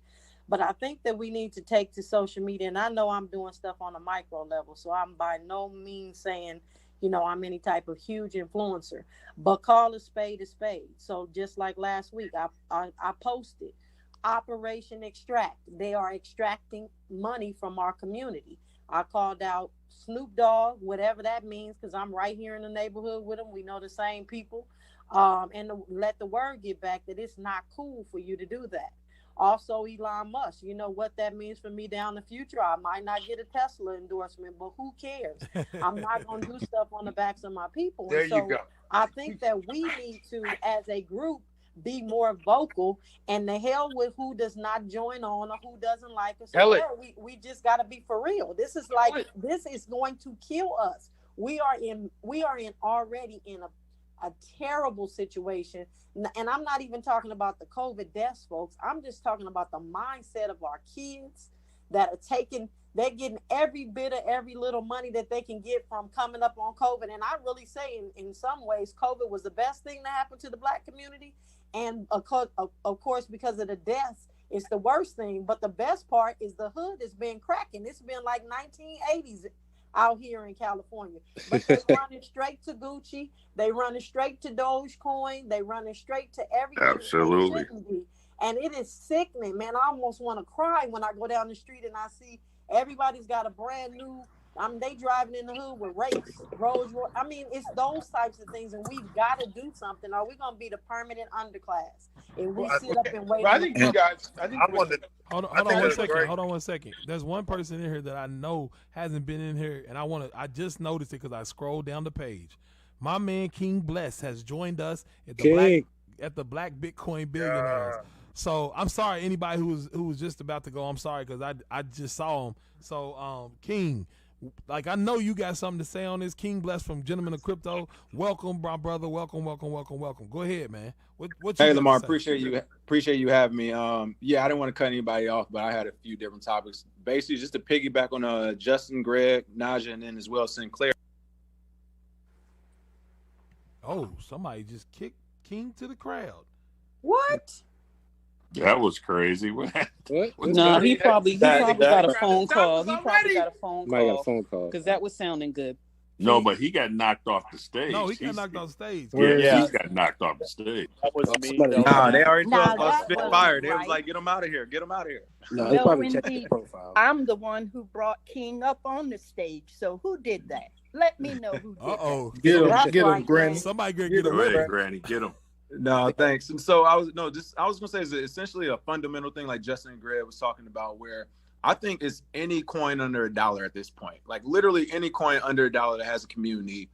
But I think that we need to take to social media. And I know I'm doing stuff on a micro level, so I'm by no means saying, I'm any type of huge influencer. But call a spade a spade. So just like last week, I posted Operation Extract. They are extracting money from our community. I called out Snoop Dogg, whatever that means, because I'm right here in the neighborhood with them. We know the same people. And to let the word get back that it's not cool for you to do that. Also, Elon Musk, you know what that means for me down the future. I might not get a Tesla endorsement, but who cares? I'm not going to do stuff on the backs of my people. There you go. I think that we need to, as a group, be more vocal, and the hell with who does not join on or who doesn't like us. Hell it. We just got to be for real. This is like, this is going to kill us. We are already in a terrible situation. And I'm not even talking about the COVID deaths, folks. I'm just talking about the mindset of our kids that are they're getting every bit of every little money that they can get from coming up on COVID. And I really say in some ways, COVID was the best thing that happened to the Black community. And of course, because of the deaths, it's the worst thing. But the best part is the hood has been cracking. It's been like 1980s out here in California. But they running straight to Gucci. They running straight to Dogecoin. They running straight to everything. Absolutely. And it is sickening, man. I almost want to cry when I go down the street and I see everybody's got a brand new, they driving in the hood with rakes, Rolls Royce. I mean, it's those types of things, and we've got to do something. Or we're going to be the permanent underclass. And we sit up and wait. I think you guys, Hold on one second. There's one person in here that I know hasn't been in here, and I just noticed it because I scrolled down the page. My man King Bless has joined us at the Black Bitcoin Billionaires. Yeah. So I'm sorry, anybody who was just about to go. I'm sorry because I just saw him. So King, like, I know you got something to say on this. King Bless from Gentlemen of Crypto. Welcome, my brother. Welcome. Go ahead, man. What hey, Lamar, appreciate you having me. Yeah, I didn't want to cut anybody off, but I had a few different topics. Basically, just to piggyback on Justin, Greg, Naja, and then as well Sinclair. Oh, somebody just kicked King to the crowd. What? That was crazy. What? No, he probably got a phone call. He probably got a phone Might got a phone call because that was sounding good. No, but he got knocked off the stage. No, he got knocked off stage. Yeah, he got knocked off the stage. That wasn't me. Nah, they already told us Spitfire. They was like, get him out of here. Get him out of here. No, they probably checked his profile. I'm the one who brought King up on the stage. So who did that? Let me know who did that. Get him, Granny. Somebody get him. Granny, get him. No, thanks. And so I was gonna say is essentially a fundamental thing like Justin and Greg was talking about, where I think it's any coin under $1 at this point. Like literally any coin under $1 that has a community,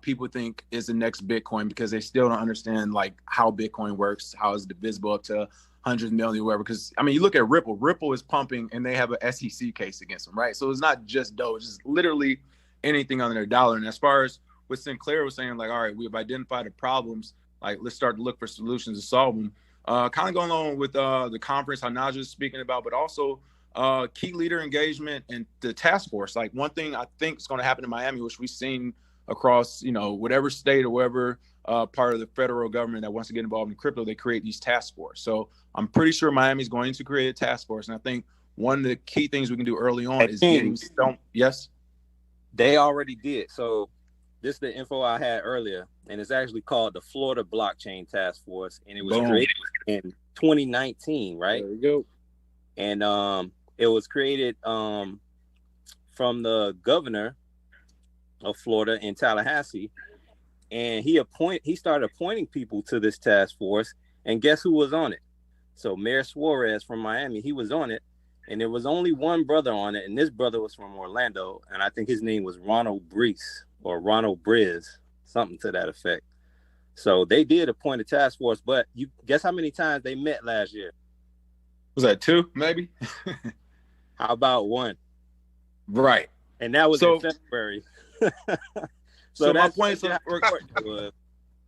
people think is the next Bitcoin because they still don't understand like how Bitcoin works, how it's divisible up to 100 million, whatever. Because I mean, you look at Ripple. Ripple is pumping, and they have an SEC case against them, right? So it's not just Doge; it's literally anything under $1. And as far as what Sinclair was saying, like, all right, we have identified the problems. Like, let's start to look for solutions to solve them. Kind of going along with the conference, how Naja is speaking about, but also key leader engagement and the task force. Like, one thing I think is going to happen in Miami, which we've seen across, whatever state or whatever part of the federal government that wants to get involved in crypto, they create these task force. So I'm pretty sure Miami is going to create a task force. And I think one of the key things we can do early on is getting Yes? They already did. So this is the info I had earlier, and it's actually called the Florida Blockchain Task Force, and it was created in 2019, right? There we go. And it was created from the governor of Florida in Tallahassee, and he started appointing people to this task force, and guess who was on it? So Mayor Suarez from Miami, he was on it, and there was only one brother on it, and this brother was from Orlando, and I think his name was Ronald Brees. Or Ronald Briz, something to that effect. So they did appoint a task force, but you guess how many times they met last year? Was that 2, maybe? How about 1? Right. And that was in February. so my point is,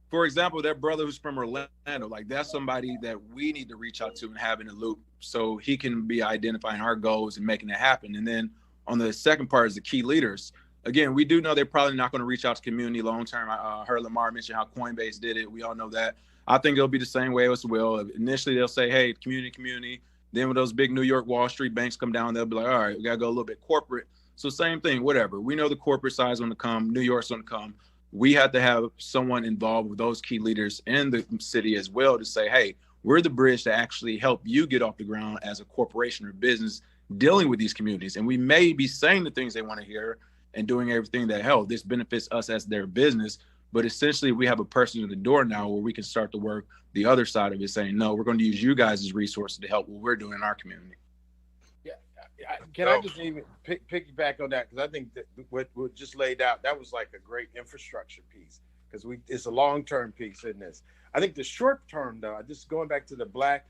for example, that brother who's from Orlando, like that's somebody that we need to reach out to and have in the loop so he can be identifying our goals and making it happen. And then on the second part is the key leaders. Again, we do know they're probably not going to reach out to community long term. I heard Lamar mention how Coinbase did it. We all know that. I think it'll be the same way as well. Initially, they'll say, hey, community. Then when those big New York Wall Street banks come down, they'll be like, all right, we got to go a little bit corporate. So same thing, whatever. We know the corporate side is going to come. New York's going to come. We have to have someone involved with those key leaders in the city as well to say, hey, we're the bridge to actually help you get off the ground as a corporation or business dealing with these communities. And we may be saying the things they want to hear and doing everything that help. This benefits us as their business, but essentially we have a person at the door now where we can start to work the other side of it, saying, no, we're going to use you guys as resources to help what we're doing in our community. Yeah. Can I just even piggyback on that? Because I think that what just laid out, that was like a great infrastructure piece. because it's a long-term piece in this. I think the short term, though, just going back to the Black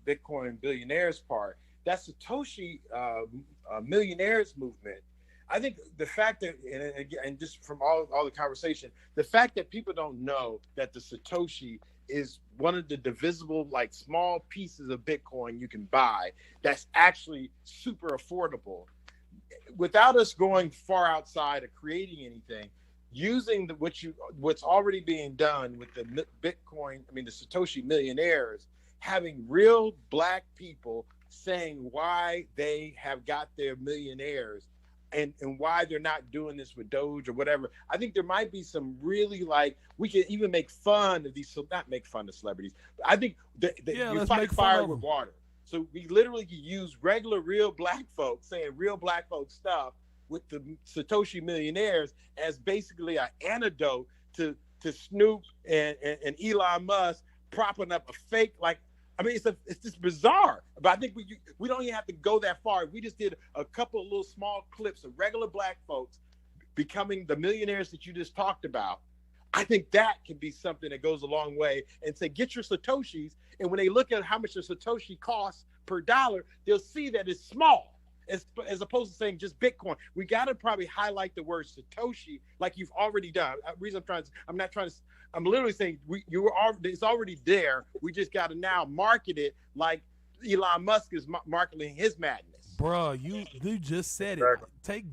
Bitcoin billionaires part, that Satoshi millionaires movement. I think the fact that, and just from all the conversation, the fact that people don't know that the Satoshi is one of the divisible, like small pieces of Bitcoin you can buy that's actually super affordable, without us going far outside of creating anything, using what's already being done with the Bitcoin, the Satoshi millionaires, having real Black people saying why they have got their millionaires and why they're not doing this with Doge or whatever. I think there might be some really, like, we can even make fun of these, not make fun of celebrities, but I think you fight fire with water. So we literally can use regular, real Black folks saying real Black folks stuff with the Satoshi millionaires as basically an antidote to Snoop and Elon Musk propping up a fake, like, it's just bizarre. But I think we don't even have to go that far. We just did a couple of little small clips of regular Black folks becoming the millionaires that you just talked about. I think that can be something that goes a long way, and say, get your Satoshis. And when they look at how much a Satoshi costs per dollar, they'll see that it's small, as opposed to saying just Bitcoin. We got to probably highlight the word Satoshi like you've already done. I'm literally saying it's already there. We just got to now market it like Elon Musk is marketing his madness. Bruh, you just said it. Take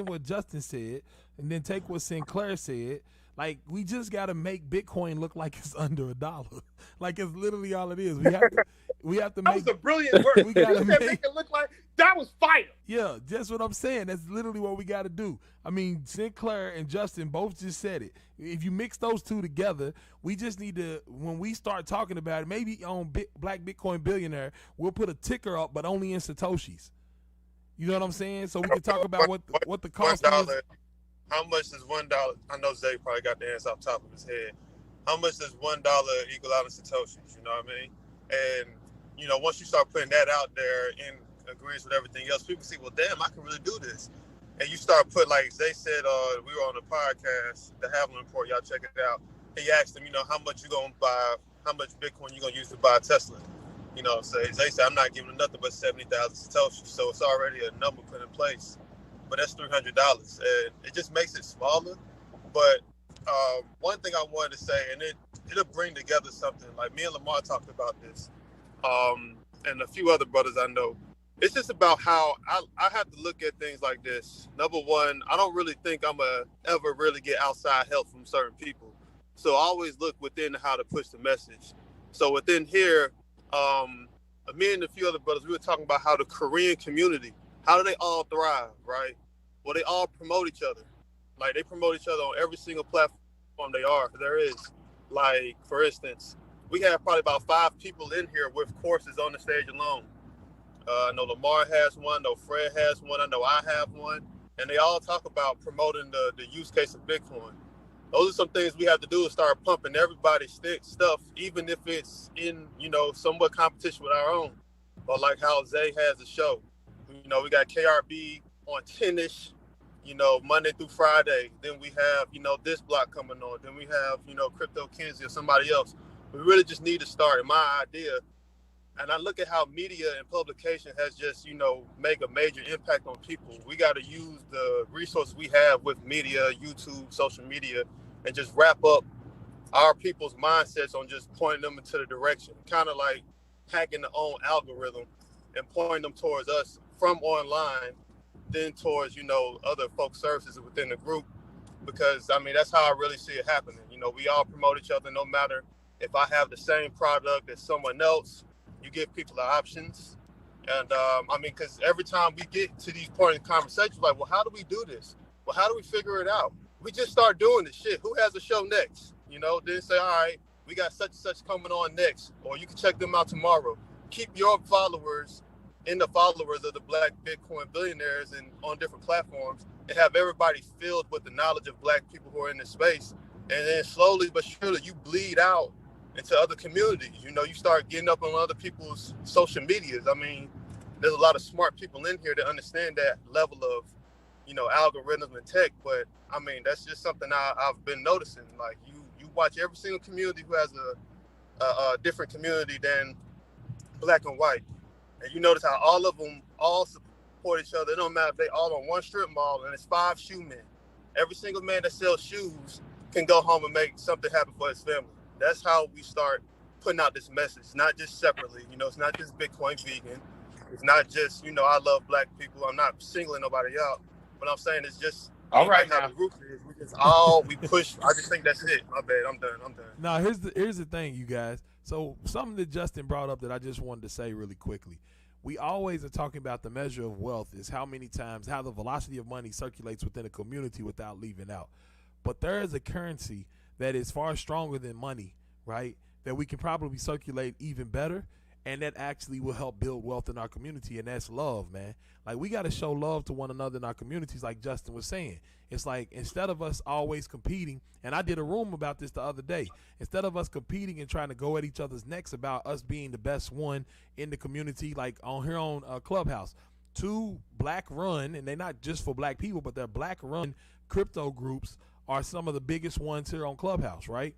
what Justin said, and then take what Sinclair said. Like, we just got to make Bitcoin look like it's under $1. Like, it's literally all it is. We have to make. That was a brilliant word. We got to make it look like that was fire. Yeah, that's what I'm saying. That's literally what we got to do. Sinclair and Justin both just said it. If you mix those two together, we just need to, when we start talking about it, maybe on Black Bitcoin Billionaire, we'll put a ticker up, but only in Satoshis. You know what I'm saying? So we can talk about what the cost is. How much does $1? I know Zay probably got the answer off the top of his head. How much does $1 equal out in Satoshis? You know what I mean? And, once you start putting that out there in agreement with everything else, people see, well, damn, I can really do this. And you start putting, like Zay said, we were on a podcast, the Haviland Report, y'all check it out. He asked him, how much you going to buy, how much Bitcoin you going to use to buy a Tesla? So Zay said, I'm not giving him nothing but 70,000 Satoshis. So it's already a number put in place. But that's $300, and it just makes it smaller. But one thing I wanted to say, and it'll bring together something, like me and Lamar talked about this, and a few other brothers I know. It's just about how I have to look at things like this. Number one, I don't really think I'm going to ever really get outside help from certain people. So I always look within how to push the message. So within here, me and a few other brothers, we were talking about how the Korean community, how do they all thrive, right? Well, they all promote each other. Like, they promote each other on every single platform there is. Like, for instance, we have probably about 5 people in here with courses on the stage alone. I know Lamar has one, I know Fred has one, I know I have one, and they all talk about promoting the use case of Bitcoin. Those are some things we have to do, is start pumping everybody's stuff, even if it's in, somewhat competition with our own. Or like how Zay has a show. We got KRB on 10-ish, Monday through Friday. Then we have, this block coming on. Then we have, Crypto Kinsey or somebody else. We really just need to start, in my idea. And I look at how media and publication has just, make a major impact on people. We got to use the resources we have with media, YouTube, social media, and just wrap up our people's mindsets on just pointing them into the direction. Kind of like hacking the own algorithm and pointing them towards us from online, then towards, other folk services within the group. Because, that's how I really see it happening. We all promote each other, no matter if I have the same product as someone else, you give people the options. And, because every time we get to these points in conversations, like, well, how do we do this? Well, how do we figure it out? We just start doing this shit. Who has a show next? Then say, all right, we got such and such coming on next, or you can check them out tomorrow. Keep your followers in the followers of the Black Bitcoin billionaires and on different platforms, and have everybody filled with the knowledge of Black people who are in this space. And then slowly but surely you bleed out into other communities. You start getting up on other people's social medias. There's a lot of smart people in here that understand that level of, algorithms and tech. But that's just something I've been noticing. Like, watch every single community who has a different community than black and white, and you notice how all of them all support each other. It don't matter if they all on one strip mall and it's 5 shoe men. Every single man that sells shoes can go home and make something happen for his family. That's how we start putting out this message, not just separately. You know, it's not just Bitcoin vegan. It's not just, you know, I love black people. I'm not singling nobody out. But I'm saying it's just all right how the group is. We just all we push. I just think that's it. My bad. I'm done. Now here's the thing, you guys. So something that Justin brought up that I just wanted to say really quickly. We always are talking about the measure of wealth is how the velocity of money circulates within a community without leaving out. But there is a currency that is far stronger than money, right? That we can probably circulate even better, and that actually will help build wealth in our community, and that's love, man. Like, we got to show love to one another in our communities, like Justin was saying. It's like, instead of us always competing, and I did a room about this the other day, instead of us competing and trying to go at each other's necks about us being the best one in the community, like on here on Clubhouse, 2 black run, and they're not just for black people, but they're black run crypto groups are some of the biggest ones here on Clubhouse, right?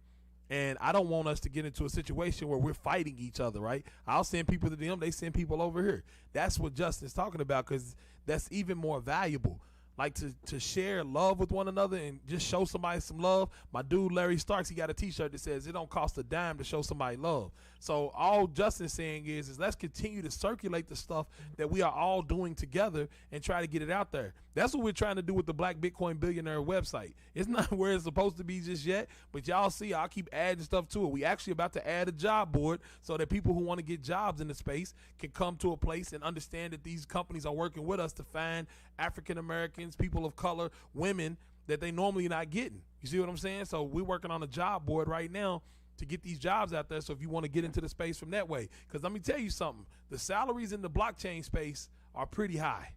And I don't want us to get into a situation where we're fighting each other, right? I'll send people to them, they send people over here. That's what Justin's talking about, because that's even more valuable. Like to share love with one another and just show somebody some love. My dude Larry Starks, he got a t-shirt that says it don't cost a dime to show somebody love. So all Justin's saying is let's continue to circulate the stuff that we are all doing together and try to get it out there. That's what we're trying to do with the Black Bitcoin Billionaire website. It's not where it's supposed to be just yet, but y'all see, I'll keep adding stuff to it. We actually about to add a job board so that people who want to get jobs in the space can come to a place and understand that these companies are working with us to find African Americans, people of color, women that they normally not getting. You see what I'm saying? So we're working on a job board right now to get these jobs out there. So if you want to get into the space from that way, because let me tell you something, the salaries in the blockchain space are pretty high.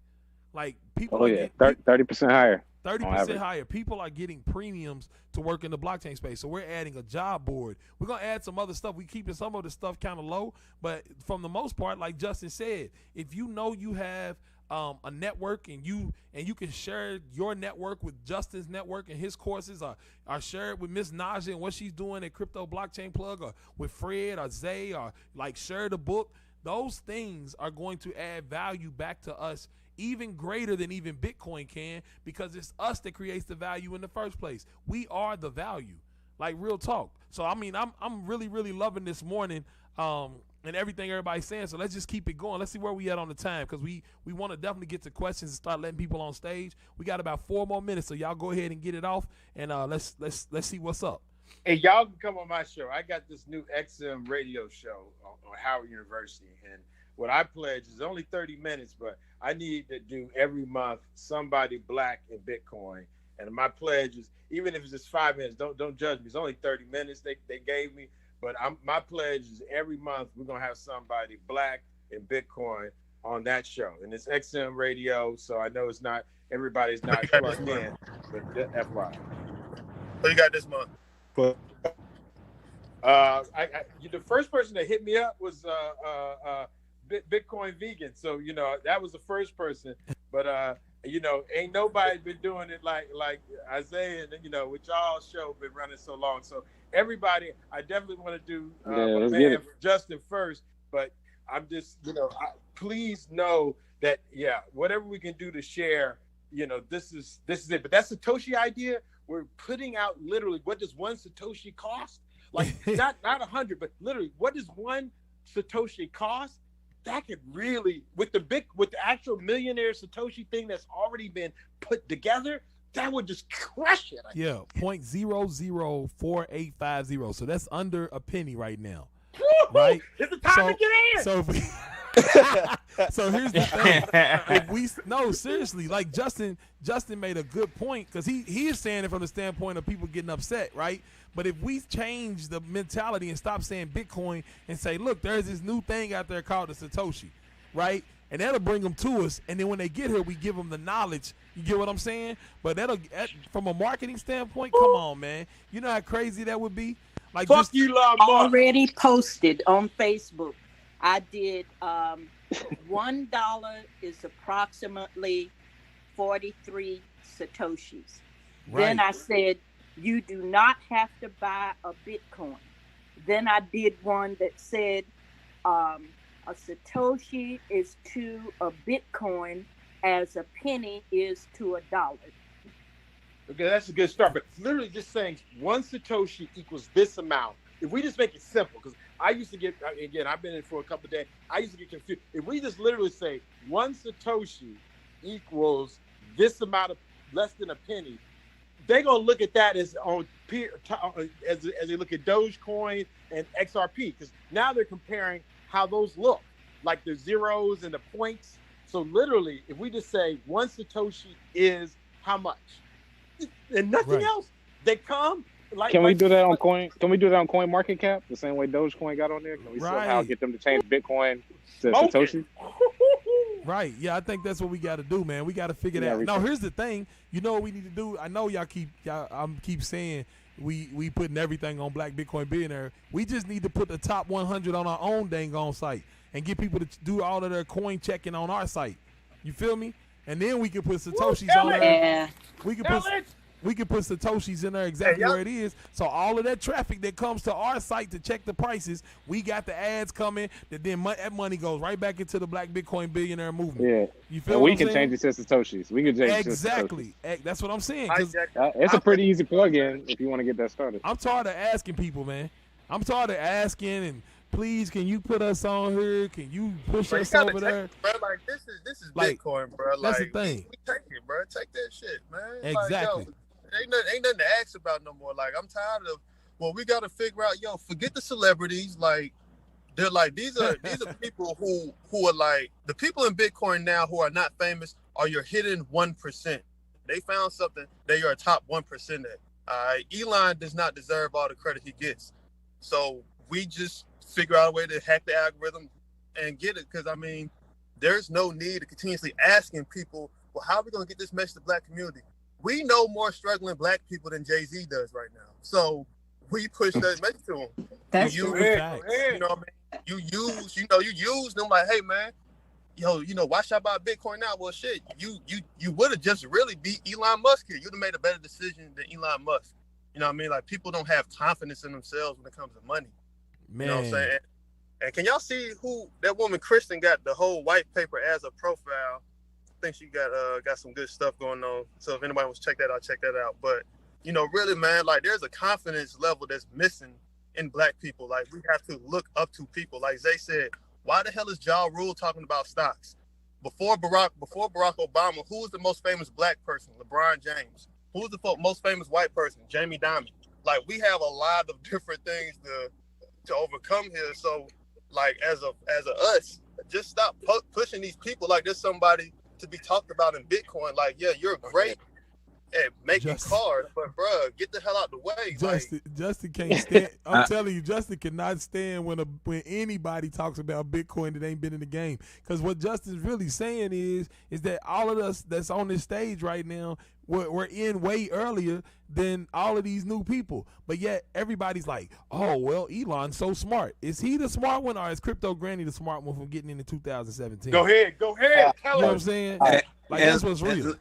Like people, 30% higher. 30% higher. People are getting premiums to work in the blockchain space. So we're adding a job board. We're gonna add some other stuff. We're keeping some of the stuff kind of low, but from the most part, like Justin said, if you know you have a network and you can share your network with Justin's network, and his courses are shared with Miss Naja and what she's doing at Crypto Blockchain Plug, or with Fred or Zay, or like share the book. Those things are going to add value back to us even greater than even Bitcoin can, because it's us that creates the value in the first place. We are the value, like real talk. So I mean, I'm really, really loving this morning and everything everybody's saying. So let's just keep it going. Let's see where we at on the time, because we want to definitely get to questions and start letting people on stage. We got about 4 more minutes, so y'all go ahead and get it off, and let's see what's up. Hey, y'all can come on my show. I got this new XM radio show on Howard University, and what I pledge is only 30 minutes, but I need to do every month somebody black in Bitcoin. And my pledge is, even if it's just 5 minutes, don't judge me. It's only 30 minutes they gave me, but my pledge is every month we're gonna have somebody black in Bitcoin on that show. And it's XM radio, so I know it's not everybody's not plugged in, but FYI. What you got this month? But the first person that hit me up was Bitcoin Vegan, so that was the first person. But ain't nobody been doing it like Isaiah and with y'all show been running so long. So everybody, I definitely want to do my man Justin first. But I'm just please know that whatever we can do to share, this is it. But that Satoshi idea, we're putting out literally, what does one Satoshi cost? Like not 100, but literally, what does one Satoshi cost? That could really, with the actual millionaire Satoshi thing that's already been put together, that would just crush it. 0.004850. So that's under a penny right now. Woo-hoo! Right? It's the time to get in. So if we so here's the thing. Seriously, like Justin made a good point, because he is saying it from the standpoint of people getting upset, right? But if we change the mentality and stop saying Bitcoin and say, look, there's this new thing out there called the Satoshi, right? And that'll bring them to us. And then when they get here, we give them the knowledge. You get what I'm saying? But from a marketing standpoint, come on, man. You know how crazy that would be? Like, fuck you, already posted on Facebook. I did $1 is approximately 43 Satoshis. Right. Then I said you do not have to buy a Bitcoin. Then I did one that said a Satoshi is to a Bitcoin as a penny is to a dollar. Okay, that's a good start. But literally just saying 1 Satoshi equals this amount. If we just make it simple, because I used to get, again, I've been in for a couple of days, I used to get confused. If we just literally say 1 Satoshi equals this amount of less than a penny, they're going to look at that as on peer, as they look at Dogecoin and XRP, because now they're comparing how those look, like the zeros and the points. So literally, if we just say 1 Satoshi is how much, and nothing else, they come. Can we do that on Coin? Can we do that on Coin Market Cap the same way Dogecoin got on there? Can we somehow get them to change Bitcoin to Satoshi? Right. Yeah, I think that's what we got to do, man. We got to figure that out. Now, here's the thing. You know what we need to do? I know y'all keep saying we putting everything on Black Bitcoin Billionaire. We just need to put the top 100 on our own dang on site and get people to do all of their coin checking on our site. You feel me? And then we can put Satoshis on there. Yeah. We can put Satoshis in there exactly where it is. So all of that traffic that comes to our site to check the prices, we got the ads coming. That then that money goes right back into the Black Bitcoin Billionaire movement. Yeah, you feel? And we can change it to Satoshis. We can change exactly. It to Satoshis. That's what I'm saying. It's a pretty easy plug-in if you want to get that started. I'm tired of asking people, man. I'm tired of asking and. Please, can you put us on here? Can you push us over there? Bro, like this is Bitcoin, bro. Like, that's the thing. We take it, bro. Take that shit, man. Exactly. Like, yo, ain't nothing to ask about no more. Like, I'm tired of. Well, we got to figure out. Yo, forget the celebrities. Like, they're like these are people who are like the people in Bitcoin now who are not famous are your hidden 1%. They found something. They are a top 1% at. Elon does not deserve all the credit he gets. So we just figure out a way to hack the algorithm and get it, because I mean there's no need to continuously asking people, well, how are we going to get this message to the Black community? We know more struggling Black people than Jay-Z does right now, so we push that message to them. That's you know what I mean? You use them like, hey man, why should I buy Bitcoin now? Well, shit, you would have just really beat Elon Musk here. You'd have made a better decision than Elon Musk. You know what I mean? Like, people don't have confidence in themselves when it comes to money. Man. You know what I'm saying? And can y'all see who that woman Kristen got the whole white paper as a profile? I think she got some good stuff going on. So if anybody wants to check that out, check that out. But really, man, like there's a confidence level that's missing in Black people. Like, we have to look up to people. Like Zay said, why the hell is Ja Rule talking about stocks? Before Barack Obama, who was the most famous Black person? LeBron James. Who was the most famous white person? Jamie Dimon. Like, we have a lot of different things to overcome here. So like as a us, just stop pushing these people like there's somebody to be talked about in Bitcoin. Like, yeah, you're great at making cards, but bro, get the hell out the way. Justin can't stand. I'm telling you, Justin cannot stand when anybody talks about Bitcoin that ain't been in the game. Because what Justin's really saying is that all of us that's on this stage right now, we're in way earlier than all of these new people. But yet everybody's like, oh, well, Elon's so smart. Is he the smart one, or is Crypto Granny the smart one from getting into 2017? Go ahead. You know what I'm saying? That's what's real.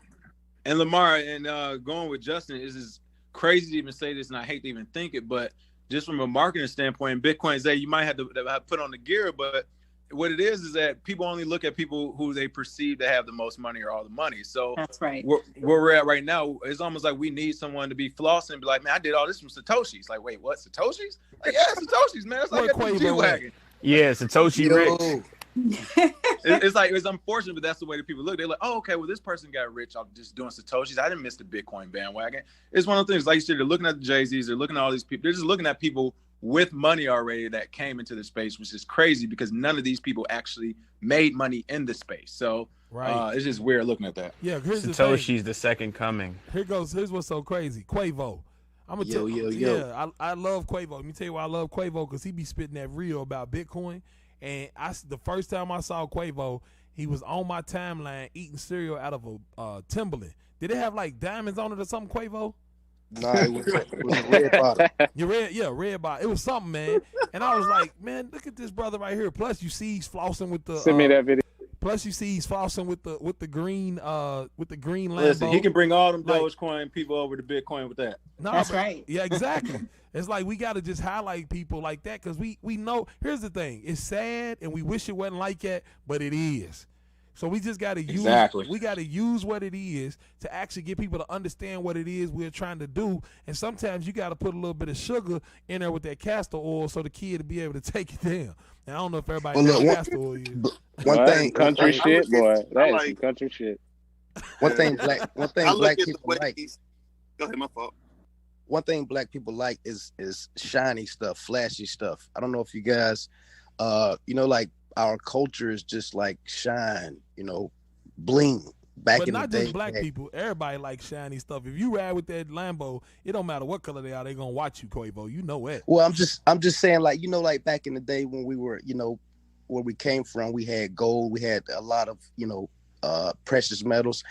And Lamar, and going with Justin, is crazy to even say this, and I hate to even think it, but just from a marketing standpoint, Bitcoin, Zay, you might have to put on the gear, but what it is that people only look at people who they perceive to have the most money or all the money. So that's right. Where we're at right now, it's almost like we need someone to be flossing and be like, man, I did all this from Satoshis. Like, wait, what? Satoshis? Like, yeah, Satoshis, man. It's like a G-Wagon. Yeah, Satoshi rich. It's unfortunate, but that's the way that people look. They're like, oh, okay, well, this person got rich off just doing Satoshis. I didn't miss the Bitcoin bandwagon. It's one of the things, like you said, they're looking at the Jay-Z's, they're looking at all these people. They're just looking at people with money already that came into the space, which is crazy because none of these people actually made money in the space. So it's just weird looking at that. Yeah, here's Satoshi's the second coming. Here's what's so crazy. Quavo. I'm gonna tell you. Yeah, I love Quavo. Let me tell you why I love Quavo, because he be spitting that real about Bitcoin. And the first time I saw Quavo, he was on my timeline eating cereal out of a Timberland. Did it have like diamonds on it or something, Quavo? No, it was a red bottle. Red bottle. It was something, man. And I was like, man, look at this brother right here. Plus, you see he's flossing with the. Send me that video. Plus, you see he's flossing with the green Lambo. Listen, he can bring all them Dogecoin people over to Bitcoin with that. No, That's right. Yeah, exactly. It's like we got to just highlight people like that because we know. Here's the thing: it's sad, and we wish it wasn't like that, but it is. So we just got to use. We got to use what it is to actually get people to understand what it is we're trying to do. And sometimes you got to put a little bit of sugar in there with that castor oil so the kid to be able to take it down. Now, I don't know if everybody knows what castor oil is. One thing, country shit, boy. That is some country shit. One thing black people like. Go ahead, my fault. One thing black people like is shiny stuff, flashy stuff. I don't know if you guys, like our culture is just like shine, bling. But not just black people. Everybody likes shiny stuff. If you ride with that Lambo, it don't matter what color they are. They gonna watch you, Quavo. You know it. Well, I'm just saying, like like back in the day when we were, where we came from, we had gold, we had a lot of, precious metals.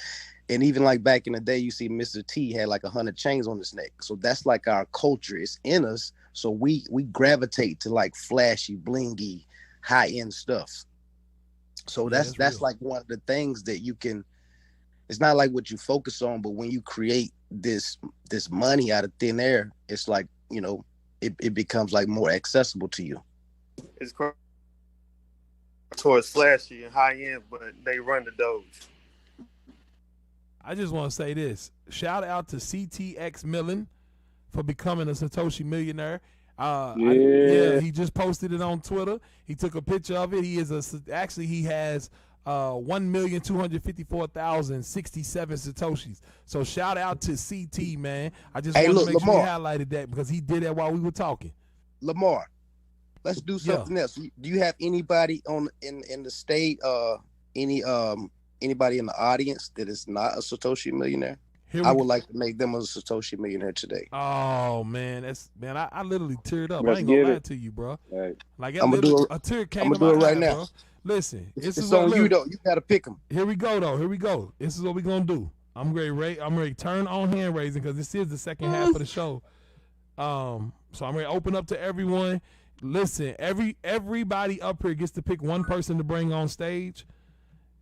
And even like back in the day, you see Mr. T had like 100 chains on his neck. So that's like our culture. It's in us. So we gravitate to like flashy, blingy, high-end stuff. So that's like one of the things that you can, it's not like what you focus on, but when you create this money out of thin air, it's like, it becomes like more accessible to you. It's towards flashy and high-end, but they run the Doge. I just want to say this. Shout out to CTX Millen for becoming a Satoshi millionaire. He just posted it on Twitter. He took a picture of it. He has 1,254,067 Satoshis. So shout out to CT, man. I just want to make sure he highlighted that because he did that while we were talking. Lamar, let's do something else. Do you have anybody in the state, anybody in the audience that is not a Satoshi millionaire? I would like to make them a Satoshi millionaire today. Oh man, I literally teared up. I ain't gonna lie to you, bro. Right. Like I'm gonna do it. A tear came I'm gonna do it right now. Bro. Listen, it's on you though. You gotta pick them. Here we go though. Here we go. This is what we're gonna do. I'm ready to turn on hand raising because this is the second half of the show. So I'm ready to open up to everyone. Listen, everybody up here gets to pick one person to bring on stage.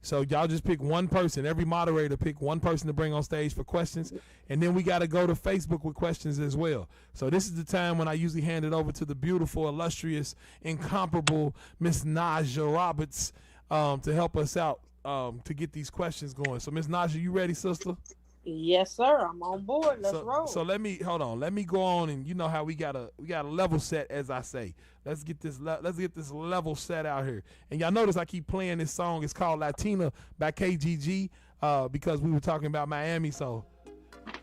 So y'all just pick one person. Every moderator pick one person to bring on stage for questions. And then we got to go to Facebook with questions as well. So this is the time when I usually hand it over to the beautiful, illustrious, incomparable Miss Naja Roberts to help us out to get these questions going. So Miss Naja, you ready, sister? Yes, sir. I'm on board. Let's roll. So let me go on, and you know how we got a level set, as I say. Let's get this level set out here. And y'all notice I keep playing this song. It's called Latina by KGG because we were talking about Miami. So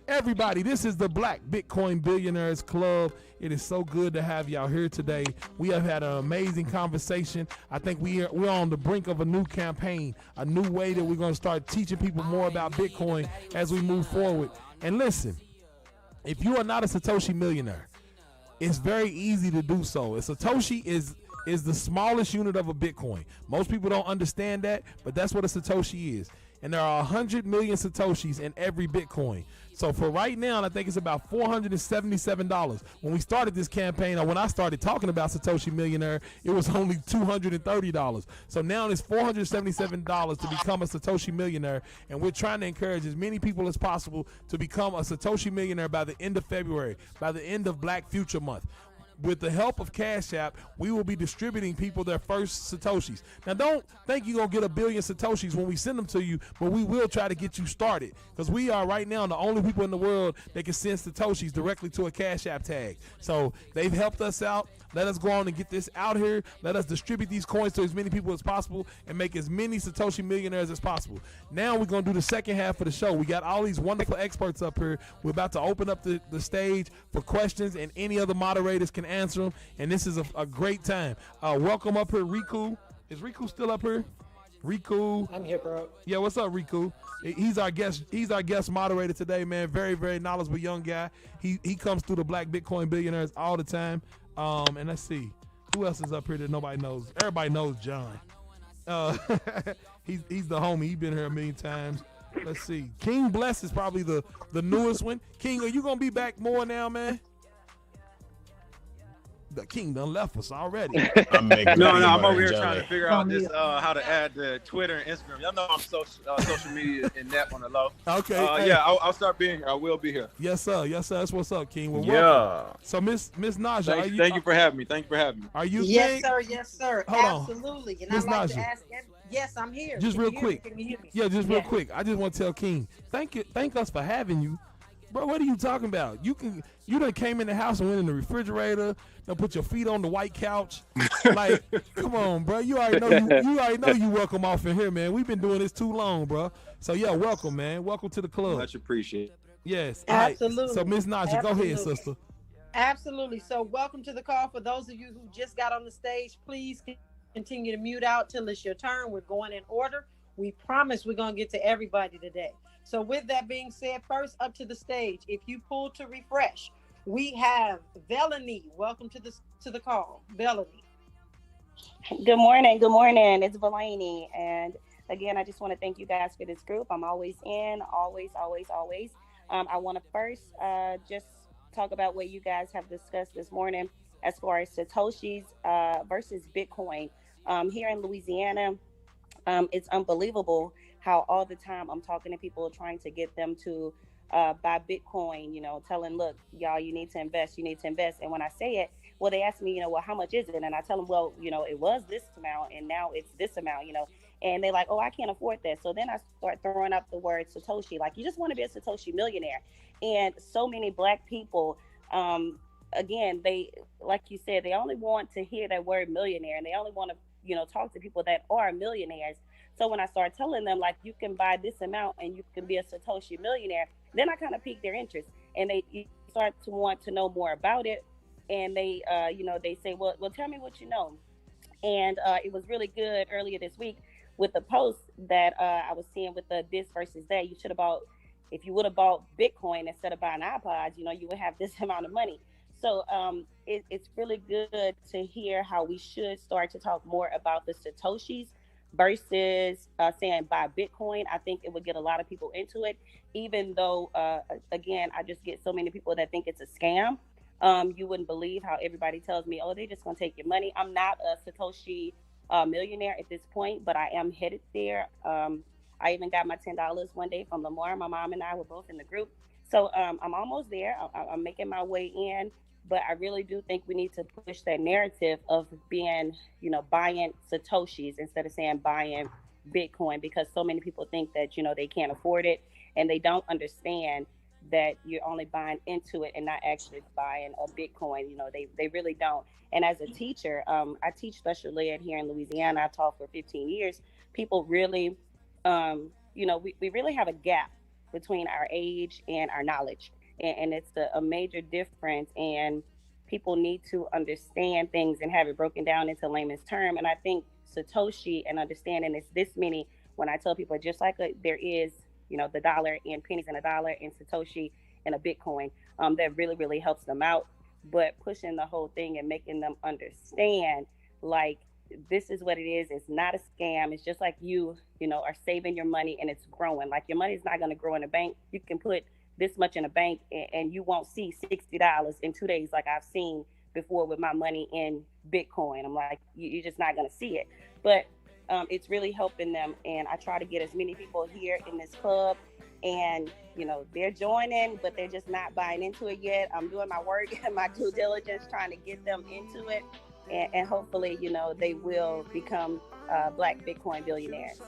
everybody, this is the Black Bitcoin Billionaires Club. It is so good to have y'all here today. We have had an amazing conversation. I think we're on the brink of a new campaign, a new way that we're going to start teaching people more about Bitcoin as we move forward. And listen, if you are not a Satoshi millionaire, it's very easy to do so. A Satoshi is the smallest unit of a Bitcoin. Most people don't understand that, but that's what a Satoshi is. And there are 100 million Satoshis in every Bitcoin. So for right now, I think it's about $477. When we started this campaign, or when I started talking about Satoshi Millionaire, it was only $230. So now it's $477 to become a Satoshi Millionaire. And we're trying to encourage as many people as possible to become a Satoshi Millionaire by the end of February, by the end of Black Future Month. With the help of Cash App, we will be distributing people their first Satoshis. Now, don't think you're going to get 1 billion Satoshis when we send them to you, but we will try to get you started because we are right now the only people in the world that can send Satoshis directly to a Cash App tag. So they've helped us out. Let us go on and get this out here. Let us distribute these coins to as many people as possible and make as many Satoshi millionaires as possible. Now we're going to do the second half of the show. We got all these wonderful experts up here. We're about to open up the stage for questions, and any other moderators can answer them. And this is a great time. Welcome up here, Riku. Is Riku still up here? Riku. I'm here, bro. Yeah, what's up, Riku? He's our guest moderator today, man. Very, very knowledgeable young guy. He comes through the Black Bitcoin Billionaires all the time. And let's see, who else is up here that nobody knows? Everybody knows John. He's the homie. He's been here a million times. Let's see. King Bless is probably the newest one. King, are you gonna be back more now, man? The king done left us already. I'm over here trying to figure out this how to add the Twitter and Instagram. Y'all know I'm social media inept on the low. Okay. I'll start being here. I will be here. Yes, sir. Yes, sir. That's what's up, King. Well, Yeah. welcome. So, Miss Naja, Thank you for having me. Are you? Yes, sir. Yes, sir. Hold on. Absolutely. And Miss I'd like Naja. to ask. Yes, I'm here. Just Can real you hear me? quick. Can you hear me? Yeah, just real quick. I just want to tell King, thank us for having you. Bro, what are you talking about? You done came in the house and went in the refrigerator, done put your feet on the white couch. Like, come on, bro. You already know you welcome off in here, man. We've been doing this too long, bro. So yeah, welcome, man. Welcome to the club. Much appreciated. Yes. Absolutely. All right. So Miss Naja, go ahead, Absolutely. sister. Absolutely. So welcome to the call. For those of you who just got on the stage, please continue to mute out till it's your turn. We're going in order. We promise we're going to get to everybody today. So with that being said, first up to the stage, if you pull to refresh, we have Velanie. Welcome to the call. Velanie. Good morning. Good morning. It's Velanie. And again, I just want to thank you guys for this group. I'm always in, always. I want to first just talk about what you guys have discussed this morning as far as Satoshis versus Bitcoin. Here in Louisiana, it's unbelievable how all the time I'm talking to people trying to get them to buy Bitcoin, telling, look, y'all, you need to invest. And when I say it, well, they ask me, well, how much is it? And I tell them, well, it was this amount and now it's this amount, and they're like, oh, I can't afford that. So then I start throwing up the word Satoshi, like, you just want to be a Satoshi millionaire. And so many Black people, again, they, like you said, they only want to hear that word millionaire, and they only want to, talk to people that are millionaires. So when I start telling them, like, you can buy this amount and you can be a Satoshi millionaire, then I kind of pique their interest, and they start to want to know more about it. And they, they say, well, tell me what you know. And it was really good earlier this week with the post that I was seeing with the this versus that. You should have bought, if you would have bought Bitcoin instead of buying iPods, you would have this amount of money. So it's really good to hear how we should start to talk more about the Satoshis versus saying buy Bitcoin. I think it would get a lot of people into it, even though, again, I just get so many people that think it's a scam. You wouldn't believe how everybody tells me, oh, they're just going to take your money. I'm not a Satoshi millionaire at this point, but I am headed there. I even got my $10 one day from Lamar. My mom and I were both in the group. So I'm almost there. I'm making my way in. But I really do think we need to push that narrative of being, buying Satoshis instead of saying buying Bitcoin, because so many people think that, they can't afford it, and they don't understand that you're only buying into it and not actually buying a Bitcoin. They really don't. And as a teacher, I teach special ed here in Louisiana. I've taught for 15 years. People really, we really have a gap between our age and our knowledge. And it's a major difference, and people need to understand things and have it broken down into layman's term. And I think Satoshi and understanding is this many. When I tell people, just like there is, the dollar and pennies in a dollar and Satoshi and a Bitcoin, that really, really helps them out. But pushing the whole thing and making them understand, like, this is what it is. It's not a scam. It's just like you are saving your money and it's growing. Like, your money is not going to grow in a bank. You can put this much in a bank and you won't see $60 in 2 days like I've seen before with my money in Bitcoin. I'm like, you're just not going to see it. But it's really helping them. And I try to get as many people here in this club, and they're joining, but they're just not buying into it yet. I'm doing my work and my due diligence trying to get them into it, and hopefully they will become Black Bitcoin billionaires.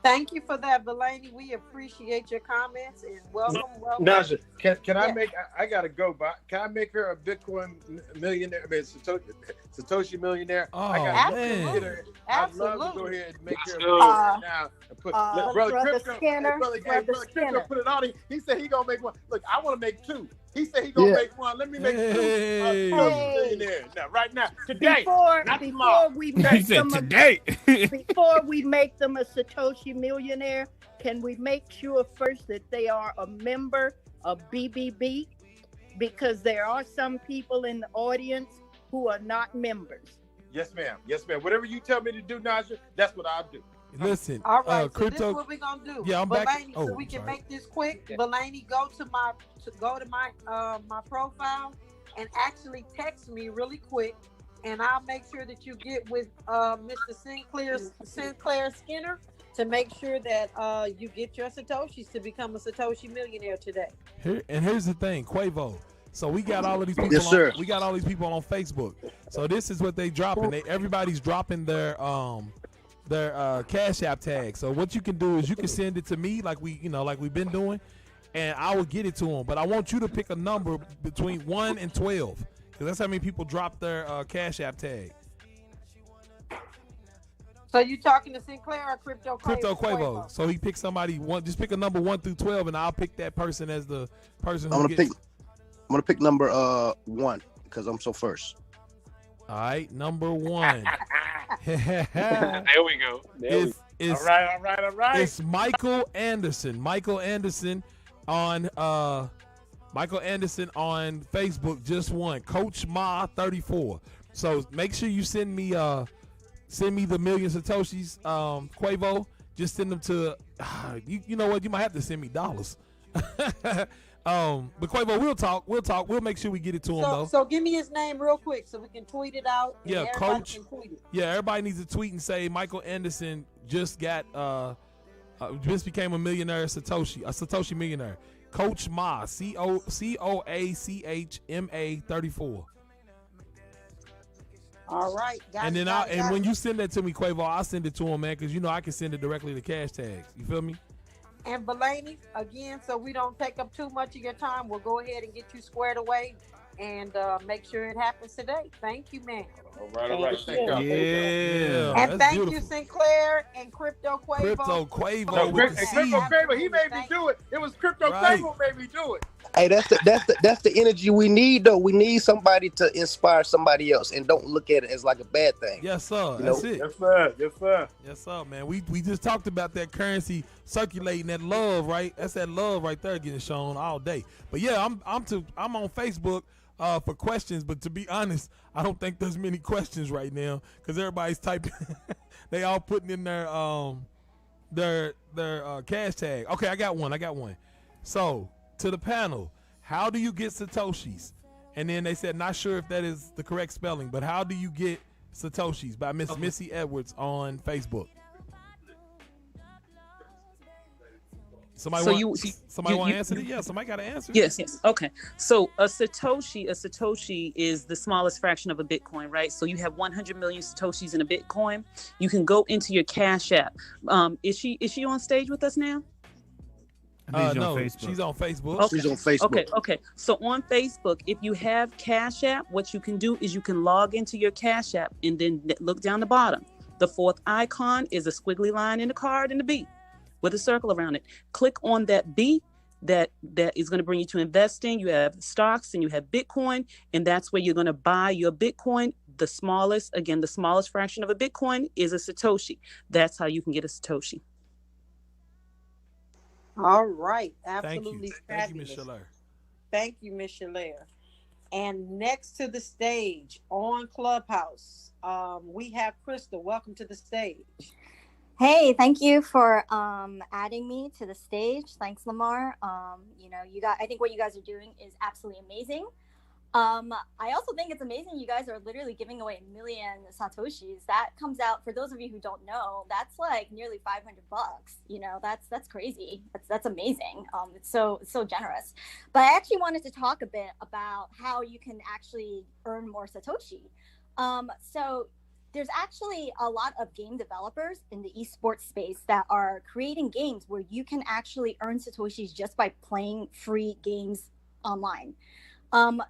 Thank you for that, Velanie. We appreciate your comments, and welcome. Naja, can I make? I gotta go, but can I make her a Bitcoin millionaire? I mean, Satoshi millionaire. Oh, man. I'd love to go ahead and make her a millionaire now. And put, brother Crypto, brother Crypto, put it on him. He said he gonna make one. Look, I want to make two. He said he gonna make one. Let me make two millionaires now, right now, today. Before we make them today. Before we make them a Satoshi millionaire, can we make sure first that they are a member of BBB? Because there are some people in the audience who are not members. Yes, ma'am. Yes, ma'am. Whatever you tell me to do, Naja, that's what I'll do. Listen, all right, so Crypto, this is what we're gonna do. Yeah, I'm Velanie, back. so we can make this quick. Velanie, go to my my profile. and actually text me really quick, and I'll make sure that you get with Mr. Sinclair Skinner to make sure that you get your Satoshis to become a Satoshi millionaire today. Here's the thing, Quavo. So we got all of these people. Yes, sir. We got all these people on Facebook. So this is what they dropping. Everybody's dropping their Cash App tag. So what you can do is you can send it to me like we've been doing, and I will get it to them. But I want you to pick a number between 1 and 12, because that's how many people drop their Cash App tag. So you talking to Sinclair or Crypto Quavo? Crypto Quavo. So he picks somebody just pick a number 1 through 12, and I'll pick that person as the person who gets. I'm gonna pick number 1 because I'm so first. All right, number 1. There we go. All right. It's Michael Anderson. Michael Anderson on Facebook. Just one. Coach Ma 34. So make sure you send me the million Satoshis, Quavo. Just send them to you know what, you might have to send me dollars. But Quavo, we'll talk. We'll make sure we get it to him though. So give me his name real quick so we can tweet it out. Yeah, Coach. Yeah, everybody needs to tweet and say Michael Anderson just got just became a millionaire, a Satoshi millionaire. Coach Ma, COACHMA 34. All right. And when you send that to me, Quavo, I'll send it to him, man, because you know I can send it directly to cash tags. You feel me? And Belaney, again, so we don't take up too much of your time, we'll go ahead and get you squared away and make sure it happens today. Thank you, man. All right. Thank you. Yeah. And thank you, Sinclair and Crypto Quavo. Crypto Quavo. Crypto Quavo, he made me do it. It was Crypto Quavo made me do it. Hey, that's the energy we need, though. We need somebody to inspire somebody else, and don't look at it as like a bad thing. Yes, sir. That's it. Yes, sir. Yes, sir. Yes, sir, man. We just talked about that currency circulating, that love, right? That's that love right there getting shown all day. But yeah, I'm on Facebook for questions, but to be honest, I don't think there's many questions right now because everybody's typing. They all putting in their cash tag. Okay, I got one. So to the panel, how do you get Satoshis? And then they said, not sure if that is the correct spelling, but how do you get Satoshis? By Miss Missy Edwards on Facebook. Somebody want to answer it? Yeah, somebody got to answer it. Yes. Okay. So a Satoshi is the smallest fraction of a Bitcoin, right? So you have 100 million Satoshis in a Bitcoin. You can go into your Cash App. Is she on stage with us now? No, she's on Facebook. Okay. She's on Facebook. Okay. So on Facebook, if you have Cash App, what you can do is you can log into your Cash App and then look down the bottom. The fourth icon is a squiggly line in the card and the B with a circle around it. Click on that B that is going to bring you to investing. You have stocks and you have Bitcoin, and that's where you're going to buy your Bitcoin. The smallest fraction of a Bitcoin is a Satoshi. That's how you can get a Satoshi. All right. Absolutely Thank you, fabulous. Miss Shalair. Thank you, Miss Shalair. And next to the stage on Clubhouse, we have Crystal. Welcome to the stage. Hey, thank you for adding me to the stage. Thanks, Lamar. I think what you guys are doing is absolutely amazing. I also think it's amazing you guys are literally giving away 1 million Satoshis. That comes out, for those of you who don't know, that's like nearly $500. That's crazy. That's amazing. It's so generous. But I actually wanted to talk a bit about how you can actually earn more Satoshi. So there's actually a lot of game developers in the esports space that are creating games where you can actually earn Satoshis just by playing free games online.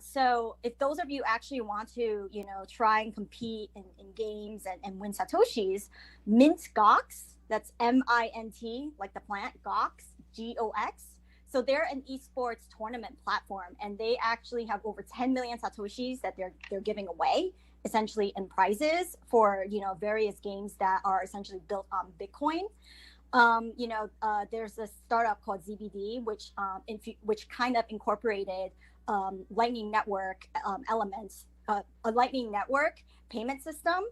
So if those of you actually want to, try and compete in games and win Satoshis, Mint Gox, that's MINT, like the plant, Gox, GOX. So they're an esports tournament platform, and they actually have over 10 million Satoshis that they're giving away, essentially in prizes for, various games that are essentially built on Bitcoin. There's a startup called ZBD, which kind of incorporated Lightning Network elements, a Lightning Network payment system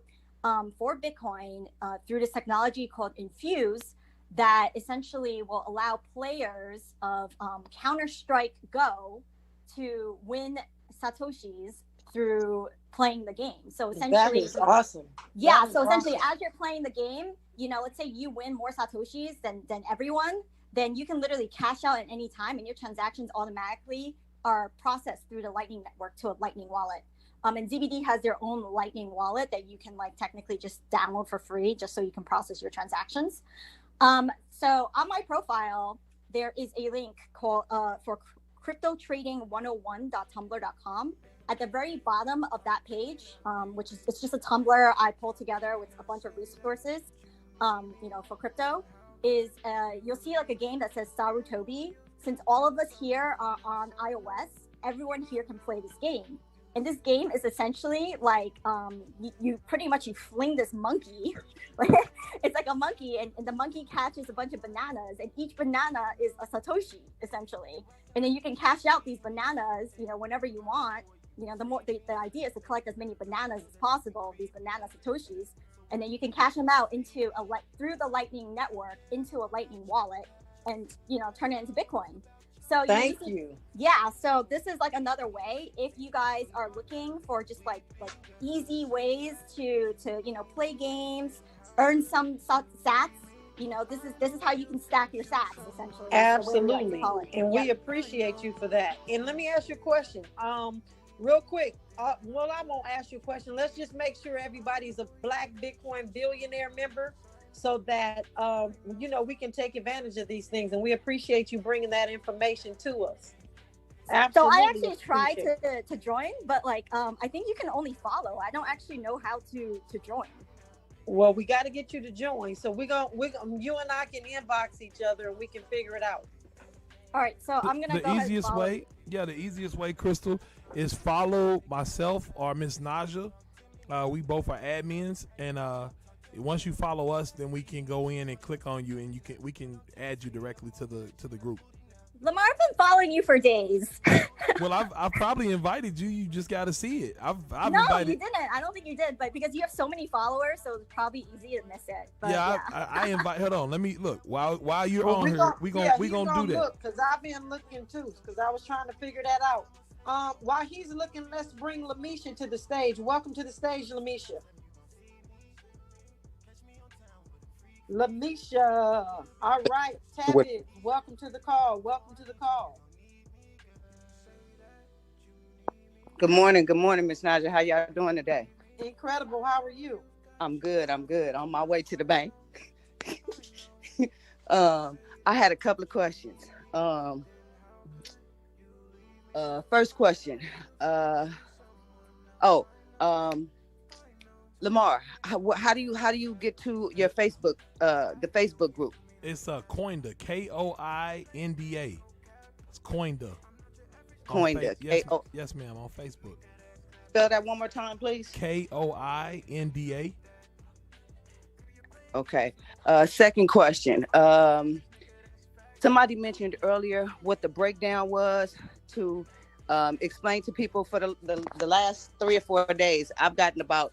for Bitcoin through this technology called Infuse that essentially will allow players of Counter-Strike Go to win satoshis through playing the game. So That essentially, is awesome. yeah. That is So essentially, awesome. as you're playing the game, let's say you win more satoshis than everyone, then you can literally cash out at any time, and your transactions automatically are processed through the Lightning Network to a Lightning wallet. And ZBD has their own Lightning wallet that you can technically just download for free, just so you can process your transactions. So on my profile, there is a link called for cryptotrading101.tumblr.com. At the very bottom of that page, which is it's just a Tumblr I pulled together with a bunch of resources, for crypto, is you'll see a game that says Sarutobi. Since all of us here are on iOS, everyone here can play this game. And this game is essentially you pretty much fling this monkey. It's like a monkey, and the monkey catches a bunch of bananas, and each banana is a satoshi essentially. And then you can cash out these bananas, whenever you want. The idea is to collect as many bananas as possible, these banana satoshis, and then you can cash them out through the Lightning Network into a Lightning wallet, and turn it into Bitcoin. So Thank you. Yeah, so this is another way if you guys are looking for just easy ways to play games, earn some sats. This is how you can stack your sats essentially. Absolutely, and we Yeah. appreciate you for that. And let me ask you a question, real quick. I'm gonna ask you a question. Let's just make sure everybody's a Black Bitcoin billionaire member, so that we can take advantage of these things. And we appreciate you bringing that information to us. Absolutely. So I actually tried appreciate to join, but I think you can only follow. I don't actually know how to join. Well, we got to get you to join. So you and I can inbox each other and we can figure it out. All right, so I'm gonna go ahead and follow. The easiest way, Crystal, is follow myself or Miss Naja. We both are admins, and once you follow us, then we can go in and click on you, and we can add you directly to the group. Lamar, I've been following you for days. Well, I've probably invited you. You just got to see it. I've No, invited. you didn't. I don't think you did, but because you have so many followers, so it's probably easy to miss it. But I invite. Hold on, let me look. While you're Well, on here, we gonna do that. Because I've been looking too, because I was trying to figure that out. While he's looking, let's bring Lamisha to the stage. Welcome to the stage, Lamisha. Lamisha. All right, Tavid, welcome to the call. Welcome to the call. Good morning, Miss Naja. How y'all doing today? Incredible. How are you? I'm good. On my way to the bank. I had a couple of questions. First question. Lamar, how do you get to your Facebook, the Facebook group? It's Coinda, Koinda. It's Coinda. Coinda. Yes, ma'am. On Facebook. Spell that one more time, please. Koinda. Okay. Second question. Somebody mentioned earlier what the breakdown was to explain to people for the last 3 or 4 days. I've gotten about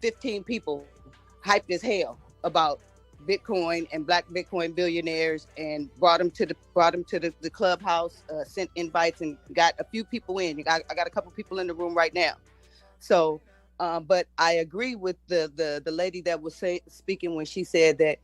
15 people hyped as hell about Bitcoin and Black Bitcoin billionaires, and brought them to the clubhouse, sent invites, and got a few people in. I got a couple people in the room right now. So, but I agree with the lady that was speaking when she said that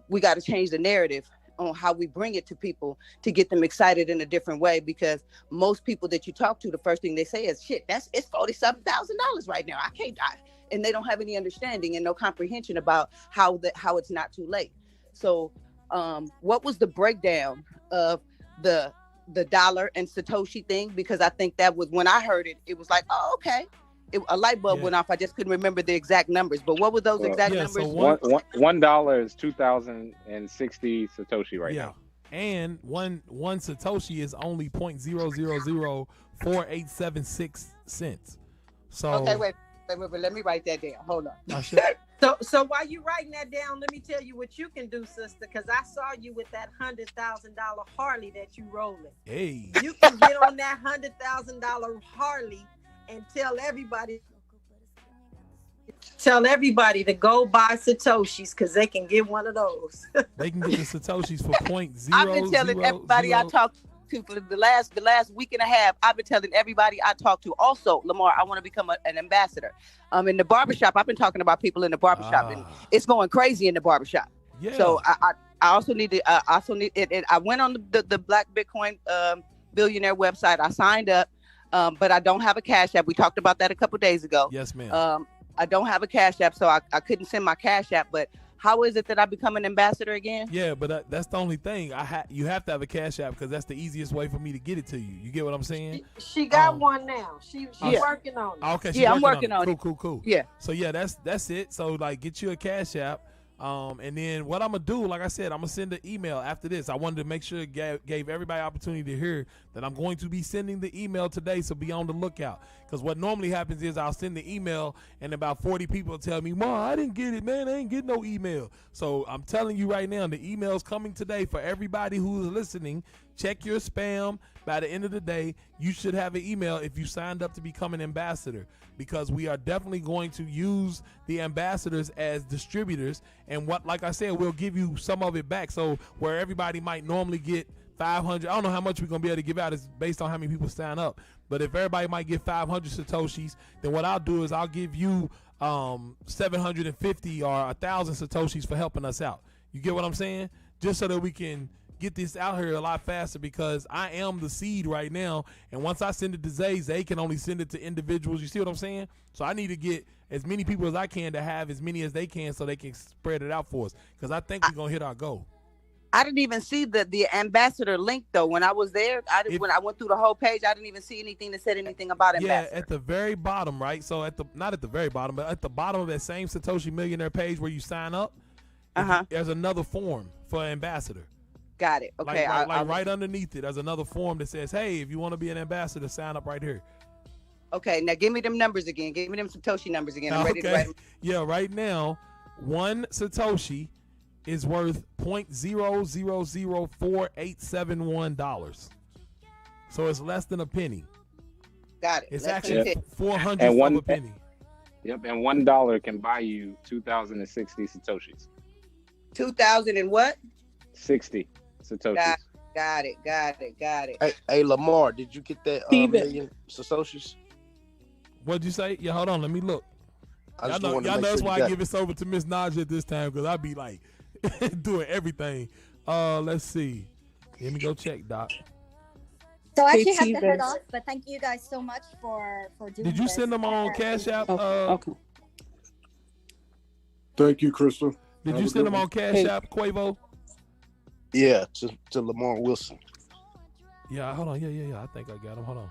we got to change the narrative on how we bring it to people to get them excited in a different way, because most people that you talk to, the first thing they say is, shit, it's $47,000 right now. I can't die. And they don't have any understanding and no comprehension about how it's not too late. So what was the breakdown of the dollar and Satoshi thing? Because I think that was, when I heard it, it was like, oh, okay. A light bulb went off. I just couldn't remember the exact numbers. But what were those exact numbers? So $1 is 2,060 Satoshi right now. And one Satoshi is only 0.0004876 cents. So okay, wait, let me write that down. Hold on. So while you writing that down, let me tell you what you can do, sister, because I saw you with that $100,000 Harley that you rolling. Hey. You can get on that $100,000 Harley and tell everybody to go buy Satoshis, because they can get one of those. They can get the Satoshis for 0.000. I've been telling everybody I talk to for the last week and a half. I've been telling everybody I talk to. Also, Lamar, I want to become an ambassador. In the barbershop, I've been talking about people in the barbershop, and it's going crazy in the barbershop. Yeah. So I also need to. I went on the Black Bitcoin billionaire website. I signed up, but I don't have a Cash App. We talked about that a couple days ago. Yes, ma'am. I don't have a Cash App, so I couldn't send my Cash App. But how is it that I become an ambassador again? Yeah, but that's the only thing. You have to have a Cash App because that's the easiest way for me to get it to you. You get what I'm saying? She got one now. She's working on it. Okay, I'm working on it. Cool. Yeah. So yeah, that's it. So like, get you a Cash App. And then what I'm gonna do, like I said, I'm gonna send an email after this. I wanted to make sure it gave everybody opportunity to hear that I'm going to be sending the email today, so be on the lookout. Because what normally happens is I'll send the email and about 40 people tell me, "Ma, I didn't get it, man. I ain't get no email." So I'm telling you right now, the email's coming today for everybody who's listening. Check your spam. By the end of the day, you should have an email if you signed up to become an ambassador, because we are definitely going to use the ambassadors as distributors. And like I said, we'll give you some of it back. So where everybody might normally get 500, I don't know how much we're going to be able to give out. It's based on how many people sign up. But if everybody might get 500 Satoshis, then what I'll do is I'll give you 750 or 1,000 Satoshis for helping us out. You get what I'm saying? Just so that we can get this out here a lot faster, because I am the seed right now, and once I send it to Zay can only send it to individuals. You see what I'm saying? So I need to get as many people as I can to have as many as they can, so they can spread it out for us, because I think we're gonna hit our goal. I didn't even see the ambassador link though when I was there. When I went through the whole page, I didn't even see anything that said anything about ambassador. Yeah, at the very bottom, right? So not at the very bottom, but at the bottom of that same Satoshi Millionaire page where you sign up, there's another form for ambassador. Got it. Okay. Like right underneath it, there's another form that says, "Hey, if you want to be an ambassador, sign up right here." Okay. Now give me them numbers again. Give me them Satoshi numbers again. I'm ready to write them. Yeah. Right now, one Satoshi is worth $0.000487 So it's less than a penny. Got it. It's actually 400 of a penny. Yep. And $1 can buy you 2,060 Satoshis. 2,000 and what? 60 Satoshis. Got it. Hey, Lamar, did you get that million Satoshis? What'd you say? Yeah, hold on. Let me look. Y'all know that's why I give this over to Miss Naja this time, because I be like doing everything. Let's see. Let me go check, Doc. So I actually have to head off, but thank you guys so much for doing Did you this. send them on Cash App? Okay. Thank you, Crystal. Did you send them on Cash App, Quavo? Yeah, to Lamar Wilson. Yeah, hold on. Yeah. I think I got him. Hold on.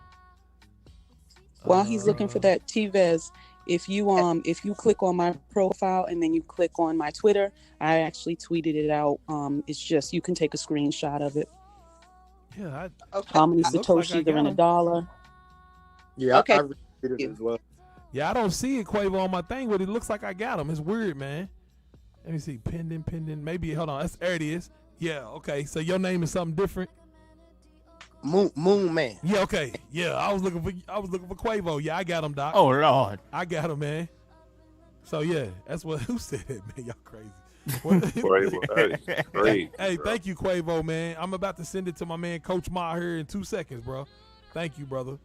While he's looking for that, T-Vez, if you click on my profile and then you click on my Twitter, I actually tweeted it out. It's just you can take a screenshot of it. Yeah. How many Satoshis are in $1? Yeah. Okay. I read it as well. Yeah, I don't see it, Quavo, on my thing, but it looks like I got them. It's weird, man. Let me see. Pending. Maybe, hold on. There it is. Yeah, okay. So your name is something different? Moon Man. Yeah, okay. Yeah, I was looking for Quavo. Yeah, I got him, Doc. Oh Lord. I got him, man. So yeah, that's what who said that, man. Y'all crazy. Quavo, that is crazy. Hey, thank you, Quavo, man. I'm about to send it to my man Coach Ma here in 2 seconds, bro. Thank you, brother.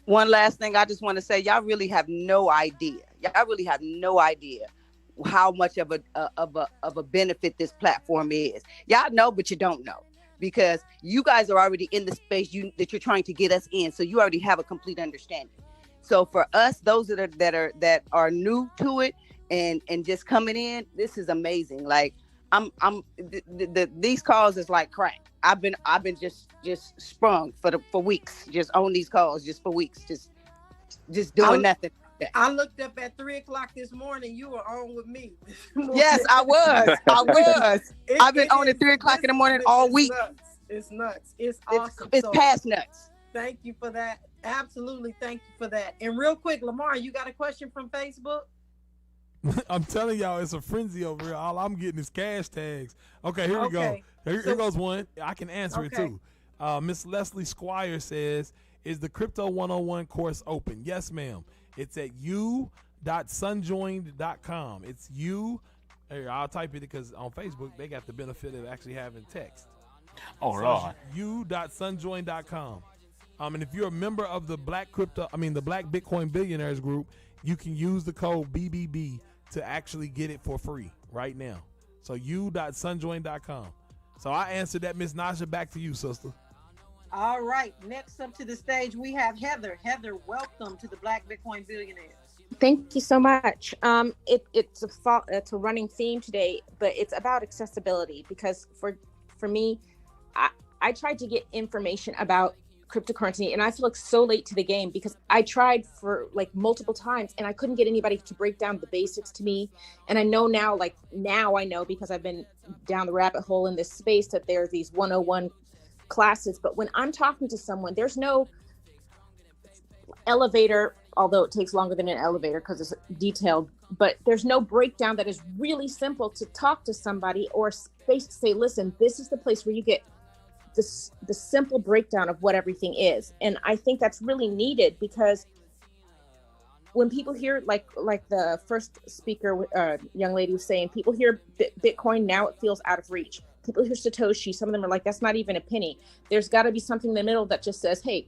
One last thing I just want to say, y'all really have no idea. How much of a benefit this platform is. Y'all know, but you don't know, because you guys are already in the space that you're trying to get us in, so you already have a complete understanding. So for us, those that are new to it and just coming in, this is amazing. Like these calls is like crack. I've been just sprung for weeks, just on these calls just for weeks, just doing nothing. I looked up at 3:00 this morning. You were on with me. Yes, I was. I've been on at 3:00 in the morning all week. It's nuts. It's awesome. It's past nuts. Thank you for that. Absolutely, thank you for that. And real quick, Lamar, you got a question from Facebook? I'm telling y'all, it's a frenzy over here. All I'm getting is cash tags. Okay, here we go. Here goes one. I can answer it too. Miss Leslie Squire says, "Is the Crypto 101 course open?" Yes, ma'am. It's at u.sunjoined.com. It's you. Here, I'll type it because on Facebook they got the benefit of actually having text. Oh, Lord. u.sunjoin.com. And if you're a member of the Black Bitcoin Billionaires group, you can use the code BBB to actually get it for free right now. So u.sunjoin.com. So I answered that, Miss Nasha. Back to you, sister. All right. Next up to the stage, we have Heather. Heather, welcome to the Black Bitcoin Billionaires. Thank you so much. It's a running theme today, but it's about accessibility because for me, I tried to get information about cryptocurrency and I feel like so late to the game because I tried for like multiple times and I couldn't get anybody to break down the basics to me. And I know now I know because I've been down the rabbit hole in this space that there are these 101 classes, but when I'm talking to someone, there's no elevator, although it takes longer than an elevator because it's detailed, but there's no breakdown that is really simple to talk to somebody or space to say, listen, this is the place where you get the simple breakdown of what everything is. And I think that's really needed because when people hear like the first speaker, young lady was saying, people hear Bitcoin, now it feels out of reach. People hear Satoshi, some of them are like, that's not even a penny. There's got to be something in the middle that just says, hey,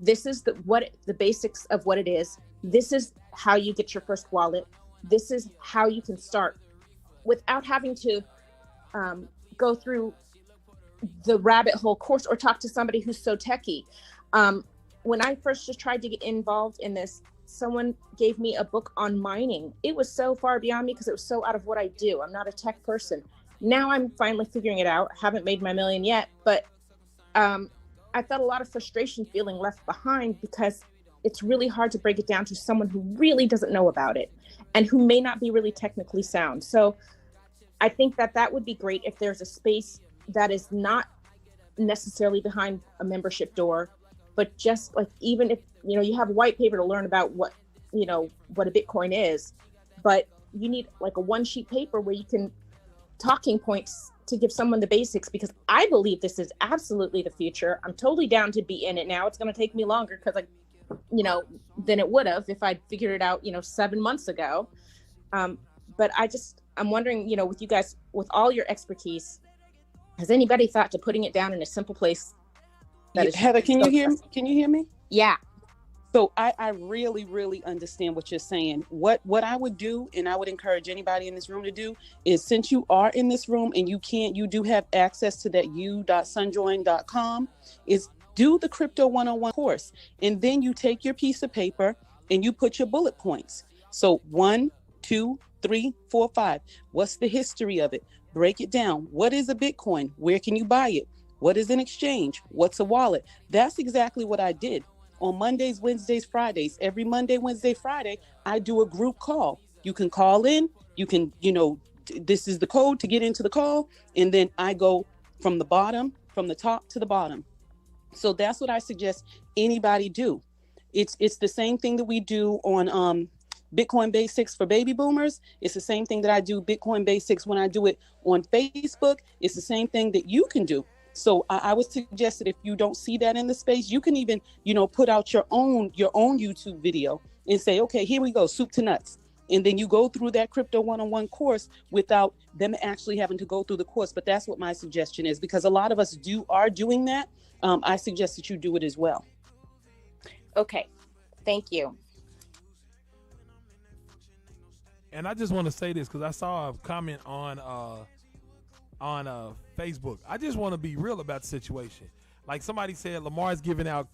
this is the basics of what it is. This is how you get your first wallet. This is how you can start without having to go through the rabbit hole course or talk to somebody who's so techie. When I first just tried to get involved in this, someone gave me a book on mining. It was so far beyond me because it was so out of what I do. I'm not a tech person. Now I'm finally figuring it out. Haven't made my million yet, but I felt a lot of frustration feeling left behind because it's really hard to break it down to someone who really doesn't know about it and who may not be really technically sound. So I think that would be great if there's a space that is not necessarily behind a membership door, but just like, even if, you have white paper to learn about what a Bitcoin is, but you need like a one sheet paper where you can talking points to give someone the basics, because I believe this is absolutely the future. I'm totally down to be in it now. It's going to take me longer because than it would have if I'd figured it out, 7 months ago. But I'm wondering, with you guys, with all your expertise, has anybody thought to putting it down in a simple place? Heather, can you hear me? Yeah. So I really, really understand what you're saying. What I would do, and I would encourage anybody in this room to do, is since you are in this room and you do have access to that u.sunjoin.com, is do the Crypto 101 course. And then you take your piece of paper and you put your bullet points. So 1, 2, 3, 4, 5. What's the history of it? Break it down. What is a Bitcoin? Where can you buy it? What is an exchange? What's a wallet? That's exactly what I did. On Mondays, Wednesdays, Fridays, every Monday, Wednesday, Friday, I do a group call. You can call in, you can, this is the code to get into the call. And then I go from the top to the bottom. So that's what I suggest anybody do. It's the same thing that we do on Bitcoin Basics for baby boomers. It's the same thing that I do Bitcoin Basics when I do it on Facebook. It's the same thing that you can do. So I would suggest that if you don't see that in the space, you can even, put out your own YouTube video and say, okay, here we go, soup to nuts. And then you go through that Crypto 101 course without them actually having to go through the course. But that's what my suggestion is, because a lot of us are doing that. I suggest that you do it as well. Okay, thank you. And I just want to say this because I saw a comment on Facebook. I just want to be real about the situation. Like somebody said, Lamar's giving out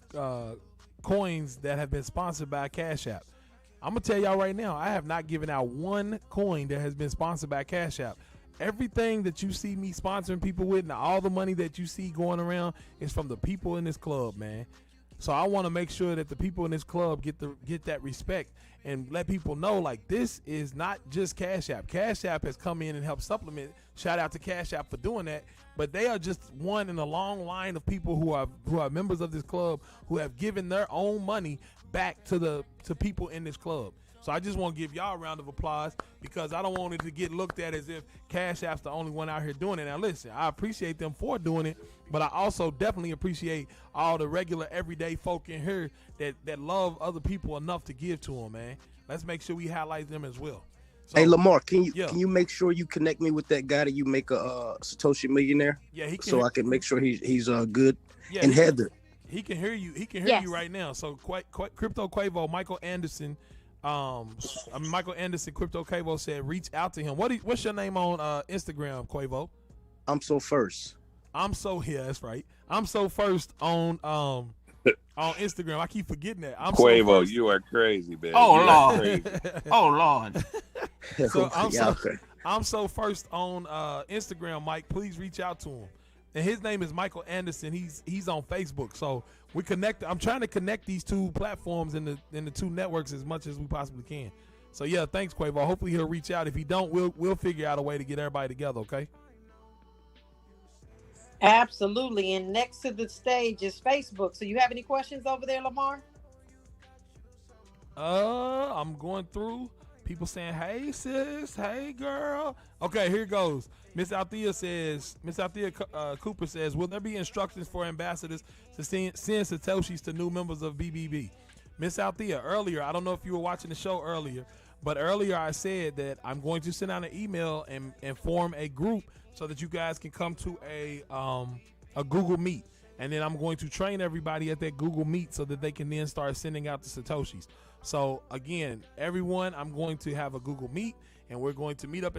coins that have been sponsored by Cash App. I'm gonna tell y'all right now, I have not given out one coin that has been sponsored by Cash App. Everything that you see me sponsoring people with, and all the money that you see going around, is from the people in this club, man. So I want to make sure that the people in this club get that respect and let people know, like, this is not just Cash App. Cash App has come in and helped supplement. Shout out to Cash App for doing that. But they are just one in a long line of people who are members of this club who have given their own money back to people in this club. So I just want to give y'all a round of applause, because I don't want it to get looked at as if Cash App's the only one out here doing it. Now listen, I appreciate them for doing it, but I also definitely appreciate all the regular everyday folk in here that love other people enough to give to them, man. Let's make sure we highlight them as well. Hey Lamar, can you make sure you connect me with that guy that you make a Satoshi millionaire? Yeah, he can. So I can make sure he's good. Yeah, and Heather, he can hear you. He can hear you right now. So Crypto Quavo, Michael Anderson, Michael Anderson, Crypto Quavo said reach out to him. What's your name on Instagram, Quavo? I'm so first. That's right. I'm so first on Instagram. I keep forgetting that. I'm Quavo, so you are crazy, man. Oh Lord. Crazy. Oh Lord. So okay. I'm so first on Instagram, Mike. Please reach out to him. And his name is Michael Anderson. He's on Facebook. So we connect. I'm trying to connect these two platforms in the two networks as much as we possibly can. So yeah, thanks, Quavo. Hopefully he'll reach out. If he don't, we'll figure out a way to get everybody together. Okay. Absolutely. And next to the stage is Facebook. So you have any questions over there, Lamar? I'm going through people saying, "Hey sis, hey girl." Okay, here goes. Miss Althea Cooper says, "Will there be instructions for ambassadors to send Satoshis to new members of BBB?" Miss Althea, earlier, I don't know if you were watching the show earlier, but earlier I said that I'm going to send out an email and form a group so that you guys can come to a Google Meet. And then I'm going to train everybody at that Google Meet so that they can then start sending out the Satoshis. So again, everyone, I'm going to have a Google Meet, and we're going to meet up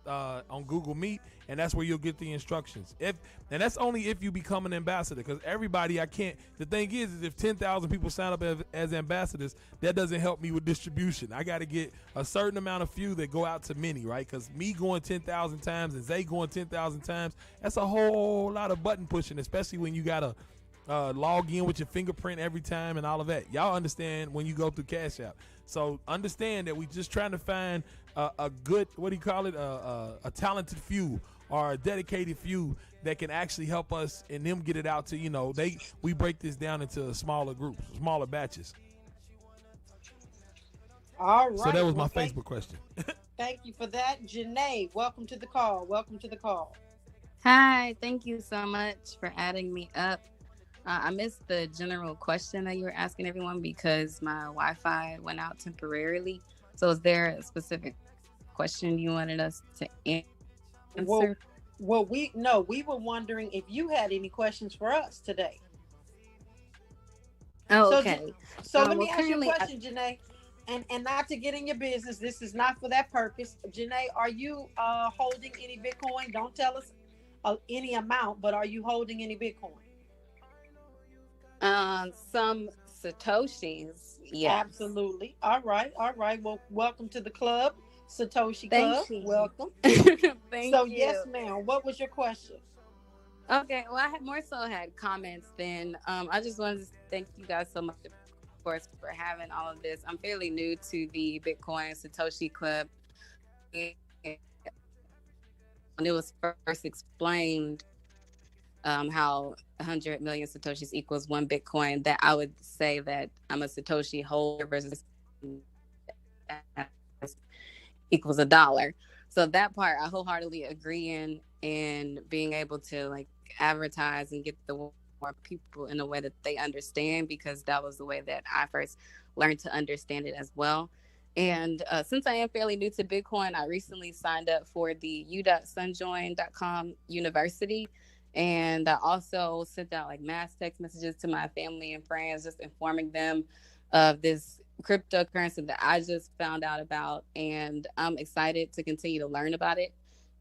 on Google Meet, and that's where you'll get the instructions. And that's only if you become an ambassador, because everybody the thing is if 10,000 people sign up as ambassadors, that doesn't help me with distribution. I got to get a certain amount of few that go out to many, right? Because me going 10,000 times and Zay going 10,000 times, that's a whole lot of button pushing, especially when you got to log in with your fingerprint every time and all of that. Y'all understand when you go through Cash App. So understand that we just trying to find a good, a talented few or a dedicated few that can actually help us and them get it out to, we break this down into smaller groups, smaller batches. All right. So that was my Facebook question. Thank you for that. Janae, welcome to the call. Hi, thank you so much for adding me up. I missed the general question that you were asking everyone because my Wi-Fi went out temporarily. So is there a specific question you wanted us to answer? Well, we were wondering if you had any questions for us today. Oh, okay. So let me ask you a question, Janae. And not to get in your business, this is not for that purpose. Janae, are you holding any Bitcoin? Don't tell us any amount, but are you holding any Bitcoin? Some Satoshis, yes. Absolutely. All right. Well, welcome to the club, Satoshi Club. Thank you. Welcome. Thank you. Yes, ma'am. What was your question? Okay. Well, I had comments then. I just wanted to thank you guys so much, of course, for having all of this. I'm fairly new to the Bitcoin Satoshi Club. When it was first explained how 100 million Satoshis equals 1 Bitcoin, that I would say that I'm a Satoshi holder versus equals $1. So that part I wholeheartedly agree in, and being able to advertise and get the more people in a way that they understand, because that was the way that I first learned to understand it as well. And since I am fairly new to Bitcoin, I recently signed up for the u.sunjoin.com university. And I also sent out mass text messages to my family and friends, just informing them of this cryptocurrency that I just found out about. And I'm excited to continue to learn about it.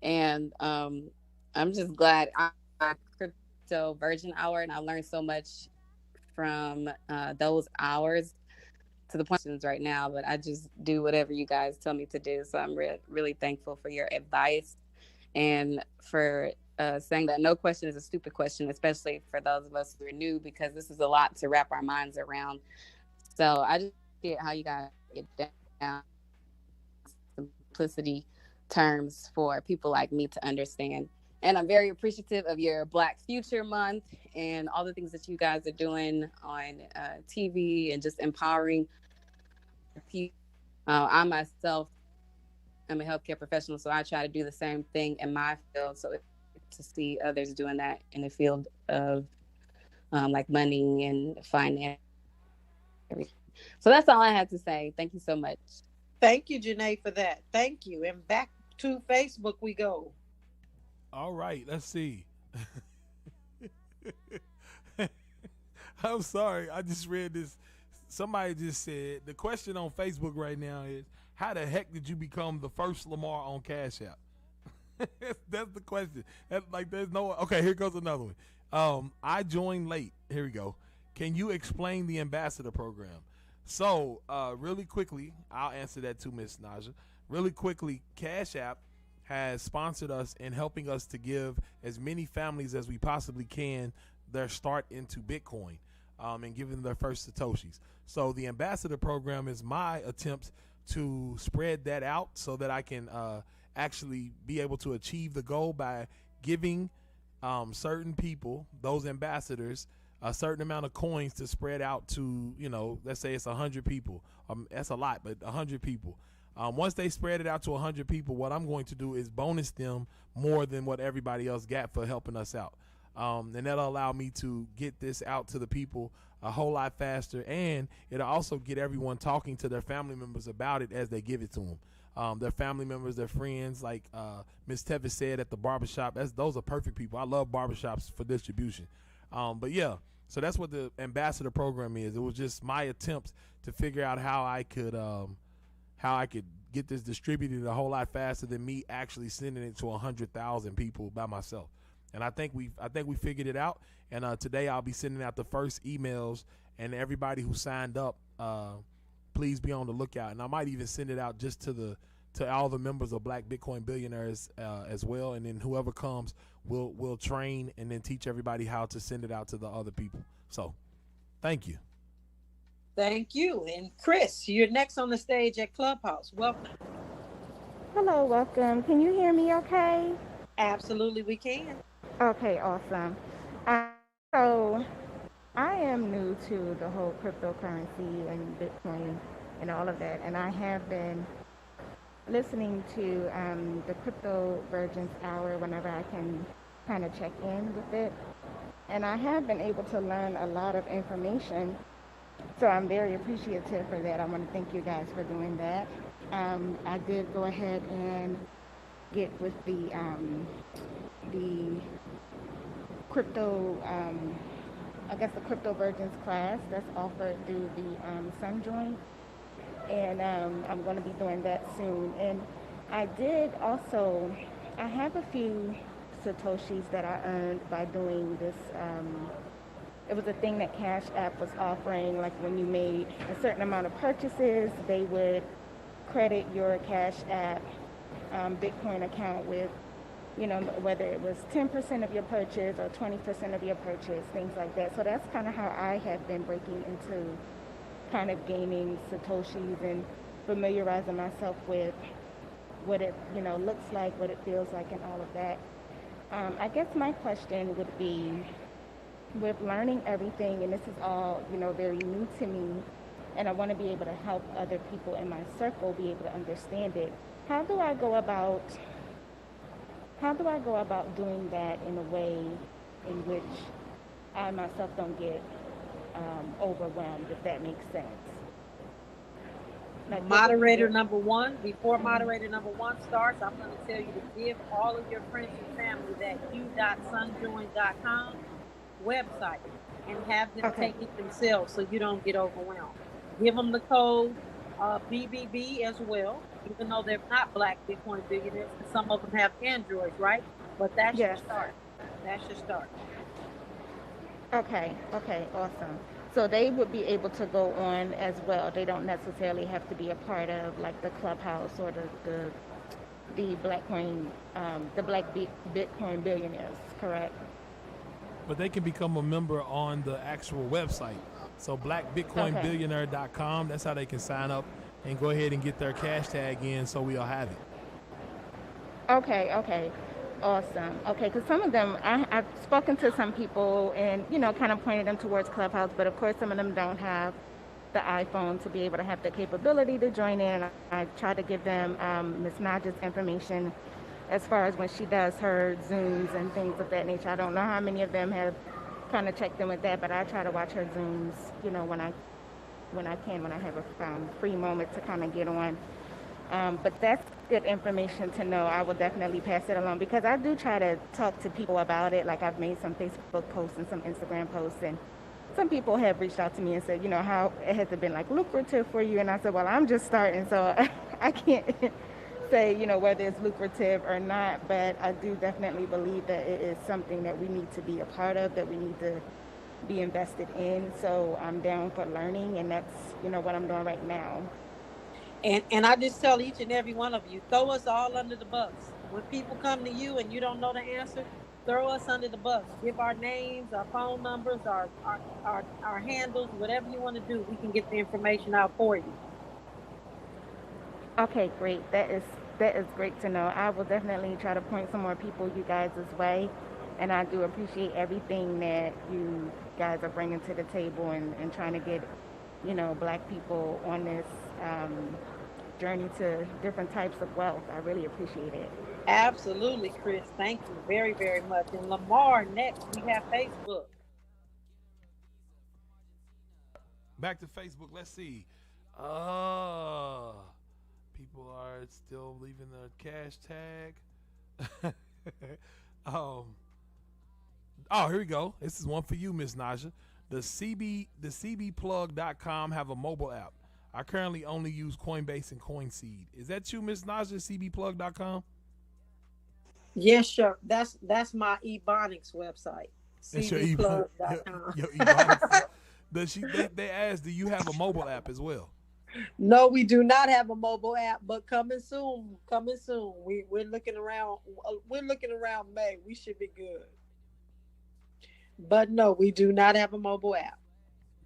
And I'm just glad I Crypto Virgin Hour, and I learned so much from those hours to the questions right now. But I just do whatever you guys tell me to do. So I'm really thankful for your advice and for saying that no question is a stupid question, especially for those of us who are new, because this is a lot to wrap our minds around. So I just get how you guys get down simplicity terms for people like me to understand. And I'm very appreciative of your Black Future Month and all the things that you guys are doing on TV and just empowering people. I myself am a healthcare professional, so I try to do the same thing in my field. So to see others doing that in the field of money and finance. So that's all I had to say. Thank you so much. Thank you, Janae, for that. Thank you. And back to Facebook we go. All right, let's see. I'm sorry, I just read this. Somebody just said the question on Facebook right now is, how the heck did you become the first Lamar on Cash App? That's the question. There's no. Okay, here goes another one. I joined late. Here we go. Can you explain the ambassador program? So, really quickly, I'll answer that too, Miss Naja. Really quickly, Cash App has sponsored us in helping us to give as many families as we possibly can their start into Bitcoin, and give them their first Satoshis. So the ambassador program is my attempt to spread that out so that I can actually be able to achieve the goal by giving certain people, those ambassadors, a certain amount of coins to spread out to, let's say it's 100 people. That's a lot, but 100 people. Once they spread it out to 100 people, what I'm going to do is bonus them more than what everybody else got for helping us out. And that'll allow me to get this out to the people a whole lot faster, and it'll also get everyone talking to their family members about it as they give it to them. Their family members, their friends, like Ms. Tevis said at the barbershop. Those are perfect people. I love barbershops for distribution. But yeah, so that's what the ambassador program is. It was just my attempts to figure out how I could get this distributed a whole lot faster than me actually sending it to 100,000 people by myself. And I think we figured it out. And today I'll be sending out the first emails, and everybody who signed up, please be on the lookout. And I might even send it out just to all the members of Black Bitcoin Billionaires as well. And then whoever comes, we'll train and then teach everybody how to send it out to the other people. So, thank you. Thank you. And Chris, you're next on the stage at Clubhouse. Welcome. Hello, welcome. Can you hear me okay? Absolutely, we can. Okay, awesome. So I am new to the whole cryptocurrency and Bitcoin and all of that, and I have been listening to the Crypto Virgins Hour whenever I can kind of check in with it, and I have been able to learn a lot of information, so I'm very appreciative for that. I want to thank you guys for doing that. I did go ahead and get with the crypto, I guess the Crypto Virgins class that's offered through the SunJoin, and I'm going to be doing that soon. And I did also, I have a few Satoshis that I earned by doing this. It was a thing that Cash App was offering, like when you made a certain amount of purchases, they would credit your Cash App Bitcoin account with, whether it was 10% of your purchase or 20% of your purchase, things like that. So that's kind of how I have been breaking into kind of gaining Satoshis and familiarizing myself with what it, looks like, what it feels like, and all of that. I guess my question would be, with learning everything, and this is all, very new to me, and I want to be able to help other people in my circle be able to understand it. How do I go about doing that in a way in which I myself don't get overwhelmed, if that makes sense? Like moderator number one, before moderator number one starts, I'm going to tell you to give all of your friends and family that u.sunjoin.com website and have them take it themselves so you don't get overwhelmed. Give them the code BBB as well, even though they're not Black Bitcoin billionaires, and some of them have Androids, right? But that's your start. That's your start. Okay, awesome. So they would be able to go on as well. They don't necessarily have to be a part of like the Clubhouse or the Blackcoin, the Black Bitcoin Billionaires, correct? But they can become a member on the actual website. So blackbitcoinbillionaire.com, that's how they can sign up and go ahead and get their cash tag in so we'll have it. Okay. Awesome. Okay, because some of them, I've spoken to some people and, kind of pointed them towards Clubhouse, but of course some of them don't have the iPhone to be able to have the capability to join in. I try to give them Ms. Naja's information as far as when she does her Zooms and things of that nature. I don't know how many of them have kind of checked in with that, but I try to watch her Zooms, when I can, when I have a free moment to kind of get on. But that's good information to know. I will definitely pass it along because I do try to talk to people about it. Like I've made some Facebook posts and some Instagram posts, and some people have reached out to me and said, how it has been like lucrative for you? And I said, well, I'm just starting, so I can't say, whether it's lucrative or not, but I do definitely believe that it is something that we need to be a part of, that we need to be invested in. So I'm down for learning, and that's, what I'm doing right now. And I just tell each and every one of you, throw us all under the bus. When people come to you and you don't know the answer, throw us under the bus. Give our names, our phone numbers, our handles, whatever you want to do. We can get the information out for you. Okay, great. That is great to know. I will definitely try to point some more people you guys' way. And I do appreciate everything that you guys are bringing to the table and trying to get, Black people on this journey to different types of wealth. I really appreciate it. Absolutely, Chris. Thank you very, very much. And Lamar, next, we have Facebook. Back to Facebook. Let's see. People are still leaving the cash tag. Here we go. This is one for you, Miss Naja. The CBplug.com have a mobile app. I currently only use Coinbase and CoinSeed. Is that you, Miss Naja? CBplug.com. Yes, sure. That's my Ebonics website. CBplug.com. Your Ebonics. They asked, do you have a mobile app as well? No, we do not have a mobile app, but coming soon. We're looking around. We're looking around May. We should be good. But no, we do not have a mobile app.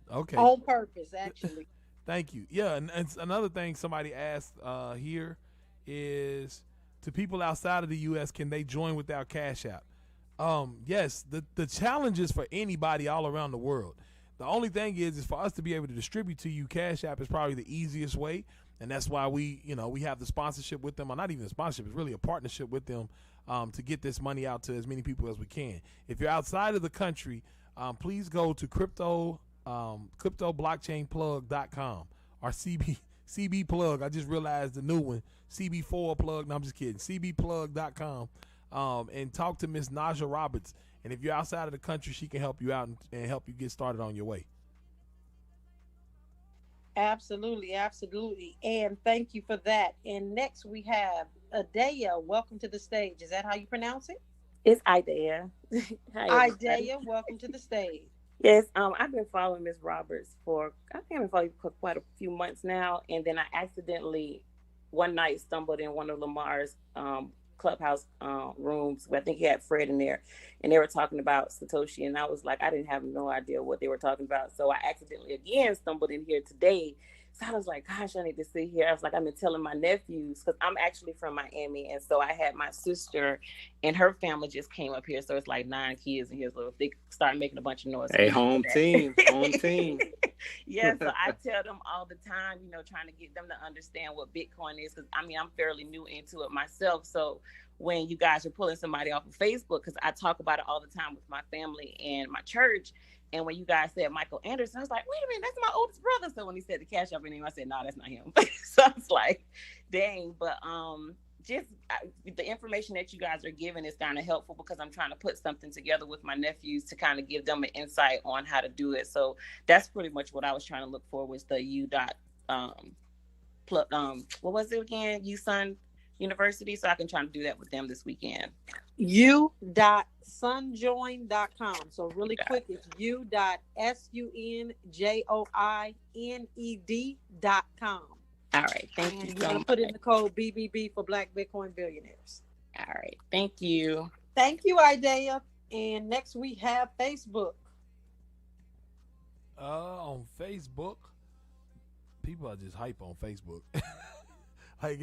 Okay. On purpose, actually. Thank you. Yeah, and another thing somebody asked here is, to people outside of the U.S., can they join with our Cash App? Yes, the challenge is for anybody all around the world. The only thing is for us to be able to distribute to you, Cash App is probably the easiest way, and that's why we have the sponsorship with them, or not even a sponsorship, it's really a partnership with them to get this money out to as many people as we can. If you're outside of the country, please go to cryptoblockchainplug.com or CB Plug. I just realized the new one, CB4 Plug. No, I'm just kidding. CBplug.com, and talk to Miss Naja Roberts. And if you're outside of the country, she can help you out and help you get started on your way. Absolutely. And thank you for that. And next we have Adaya. Welcome to the stage. Is that how you pronounce it? It's Idea. Hi, Idea, welcome to the stage. Yes, I've been following Ms. Roberts for quite a few months now, and then I accidentally one night stumbled in one of Lamar's Clubhouse rooms. I think he had Fred in there, and they were talking about Satoshi, and I was like, I didn't have no idea what they were talking about, so I accidentally again stumbled in here today. So I was like, gosh, I need to sit here. I was like, I've been telling my nephews, because I'm actually from Miami, and so I had my sister and her family just came up here, so it's like 9 kids in here, so if they start making a bunch of noise. Hey, home team. Yeah, so I tell them all the time, trying to get them to understand what Bitcoin is, because I'm fairly new into it myself. So when you guys are pulling somebody off of Facebook, because I talk about it all the time with my family and my church, and when you guys said Michael Anderson, I was like, wait a minute, that's my oldest brother. So when he said the Cash App name, I said, no, that's not him. So I was like, dang, but the information that you guys are giving is kind of helpful, because I'm trying to put something together with my nephews to kind of give them an insight on how to do it. So that's pretty much what I was trying to look for, was the what was it again? USUN University. So I can try to do that with them this weekend. u.sunjoin.com. So really quick, it's u.sunjoined.com. All right, thank you. You're going to put in the code BBB for Black Bitcoin Billionaires. All right, thank you. Thank you, Idea. And next we have Facebook. On Facebook, people are just hype on Facebook. Let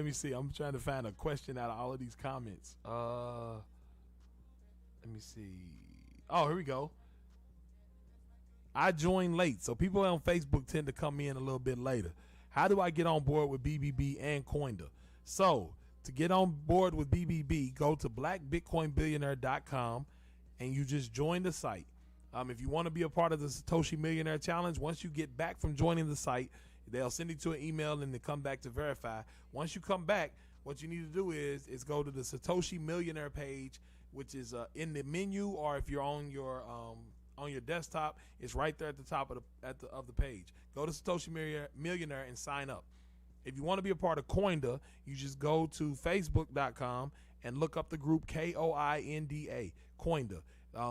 me see. I'm trying to find a question out of all of these comments. Let me see. Oh, here we go. I joined late, so people on Facebook tend to come in a little bit later. How do I get on board with BBB and Coinda? So to get on board with BBB, go to blackbitcoinbillionaire.com and you just join the site. If you want to be a part of the Satoshi Millionaire Challenge, once you get back from joining the site, They'll send you to an email and then come back to verify. Once you come back, what you need to do is go to the Satoshi Millionaire page, which is in the menu, or if you're on your desktop, it's right there at the top of the page. Go to Satoshi Millionaire and sign up. If you want to be a part of Coinda, you just go to facebook.com and look up the group KOINDA, Coinda.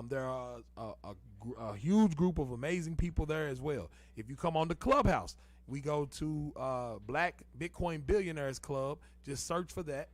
There are a huge group of amazing people there as well. If you come on the Clubhouse, we go to Black Bitcoin Billionaires Club. Just search for that,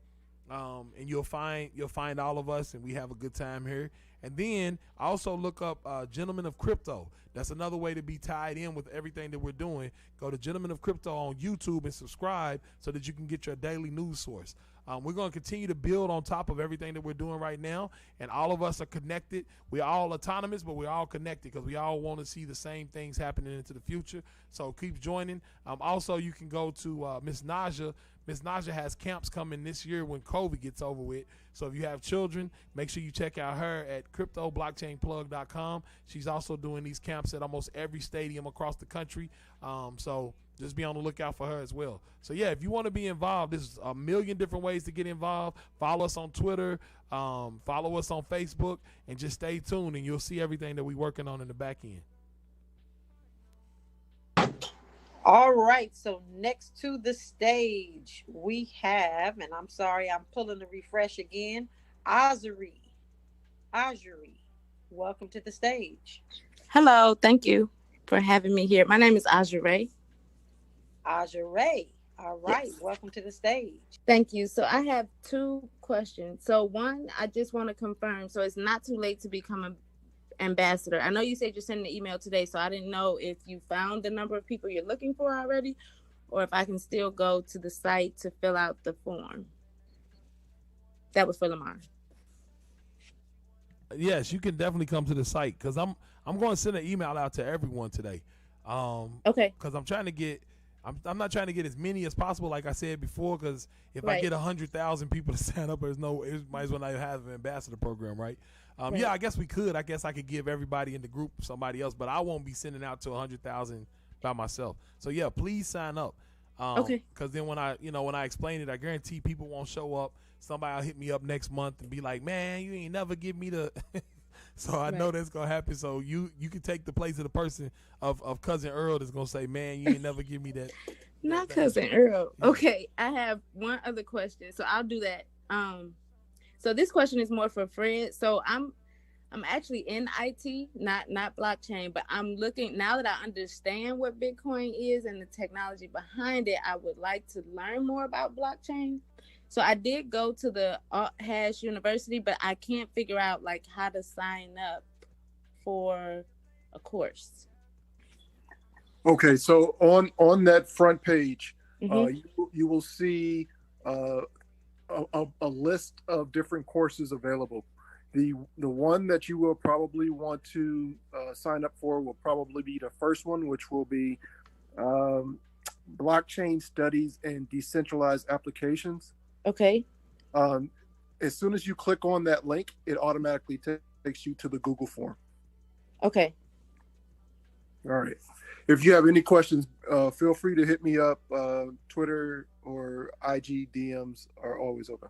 and you'll find all of us, and we have a good time here. And then also look up Gentlemen of Crypto. That's another way to be tied in with everything that we're doing. Go to Gentlemen of Crypto on YouTube and subscribe so that you can get your daily news source. We're going to continue to build on top of everything that we're doing right now, and all of us are connected. We're all autonomous, but we're all connected because we all want to see the same things happening into the future. So keep joining. Also, you can go to Miss Naja. Miss Naja has camps coming this year when COVID gets over with. So if you have children, make sure you check out her at cryptoblockchainplug.com. She's also doing these camps at almost every stadium across the country. So just be on the lookout for her as well. So yeah, if you want to be involved, there's a million different ways to get involved. Follow us on Twitter, follow us on Facebook, and just stay tuned, and you'll see everything that we're working on in the back end. All right, so next to the stage we have, and I'm sorry, I'm pulling the refresh again, Azuri. Welcome to the stage. Hello, thank you for having me here. My name is Azure. All right, Yes. welcome to the stage. Thank you. So I have two questions. So one, I just want to confirm. So it's not too late to become an ambassador. I know you said you're sending an email today, so I didn't know if you found the number of people you're looking for already, or if I can still go to the site to fill out the form. That was for Lamar. Yes, you can definitely come to the site because I'm going to send an email out to everyone today. Okay. Because I'm trying to get. I'm not trying to get as many as possible, like I said before, because if I Right. get 100,000 people to sign up, it might as well not have an ambassador program, right? Right. Yeah, I guess we could. I guess I could give everybody in the group somebody else, but I won't be sending out to 100,000 by myself. So yeah, please sign up. Okay. Because then when I explain it, I guarantee people won't show up. Somebody will hit me up next month and be like, "Man, you ain't never give me the." So I know Right. that's gonna happen. So you can take the place of the person of cousin Earl that's gonna say, "Man, you ain't never give me that." Not cousin Earl. Okay, I have one other question, so I'll do that. So this question is more for Fred. So I'm actually in IT, not blockchain, but I'm looking now that I understand what Bitcoin is and the technology behind it. I would like to learn more about blockchain. So I did go to the Hash University, but I can't figure out like how to sign up for a course. Okay, so on that front page, Mhm. you will see a list of different courses available. The one that you will probably want to sign up for will probably be the first one, which will be blockchain studies and decentralized applications. Okay. As soon as you click on that link, it automatically takes you to the Google form. Okay. All right. If you have any questions, feel free to hit me up. Twitter or IG DMs are always open.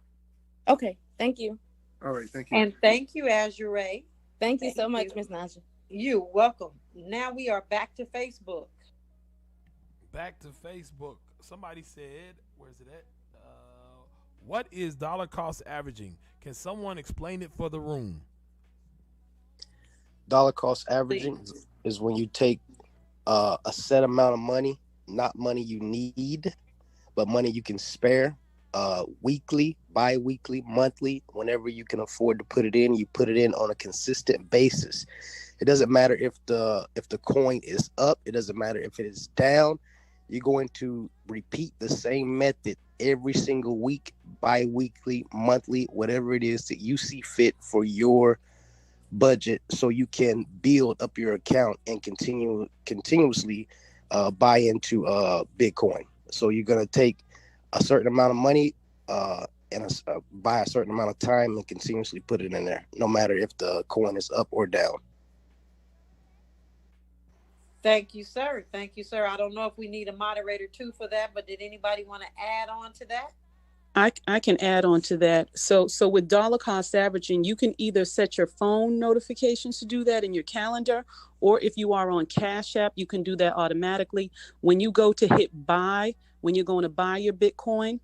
Okay. Thank you. All right. Thank you. And thank you, Azure. Thank you so much, Ms. Naja. You're welcome. Now we are back to Facebook. Back to Facebook. Somebody said, where's it at? What is dollar cost averaging? Can someone explain it for the room? Dollar cost averaging is when you take a set amount of money, not money you need, but money you can spare, weekly, bi-weekly, monthly, whenever you can afford to put it in, you put it in on a consistent basis. It doesn't matter if the coin is up, it doesn't matter if it is down. You're going to repeat the same method every single week, bi-weekly, monthly, whatever it is that you see fit for your budget, so you can build up your account and continuously buy into Bitcoin. So you're going to take a certain amount of money and buy a certain amount of time and continuously put it in there, no matter if the coin is up or down. Thank you, sir. Thank you, sir. I don't know if we need a moderator too for that, but did anybody want to add on to that? I can add on to that. So with dollar cost averaging, you can either set your phone notifications to do that in your calendar, or if you are on Cash App, you can do that automatically. When you go to hit buy, when you're going to buy your Bitcoin,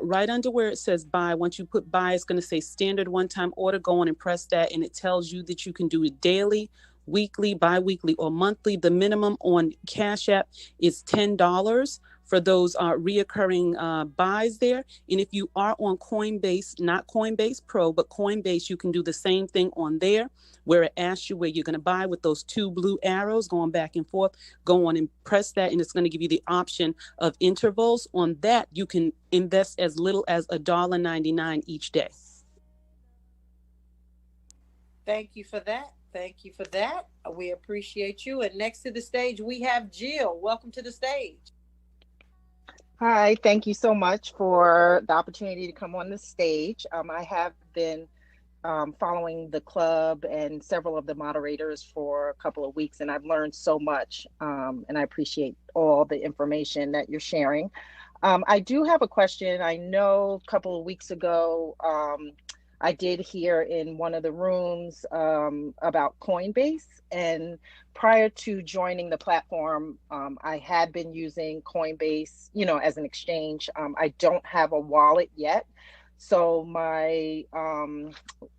right under where it says buy, once you put buy, it's going to say standard one-time order. Go on and press that, and it tells you that you can do it daily, weekly, bi-weekly, or monthly. The minimum on Cash App is $10 for those reoccurring buys there. And if you are on Coinbase, not Coinbase Pro, but Coinbase, you can do the same thing on there, where it asks you where you're going to buy with those two blue arrows going back and forth. Go on and press that, and it's going to give you the option of intervals. On that, you can invest as little as $1.99 each day. Thank you for that. Thank you for that. We appreciate you. And next to the stage, we have Jill. Welcome to the stage. Hi, thank you so much for the opportunity to come on the stage. I have been following the club and several of the moderators for a couple of weeks, and I've learned so much, and I appreciate all the information that you're sharing. I do have a question. I know a couple of weeks ago, I did hear in one of the rooms about Coinbase, and prior to joining the platform, I had been using Coinbase, as an exchange. I don't have a wallet yet. So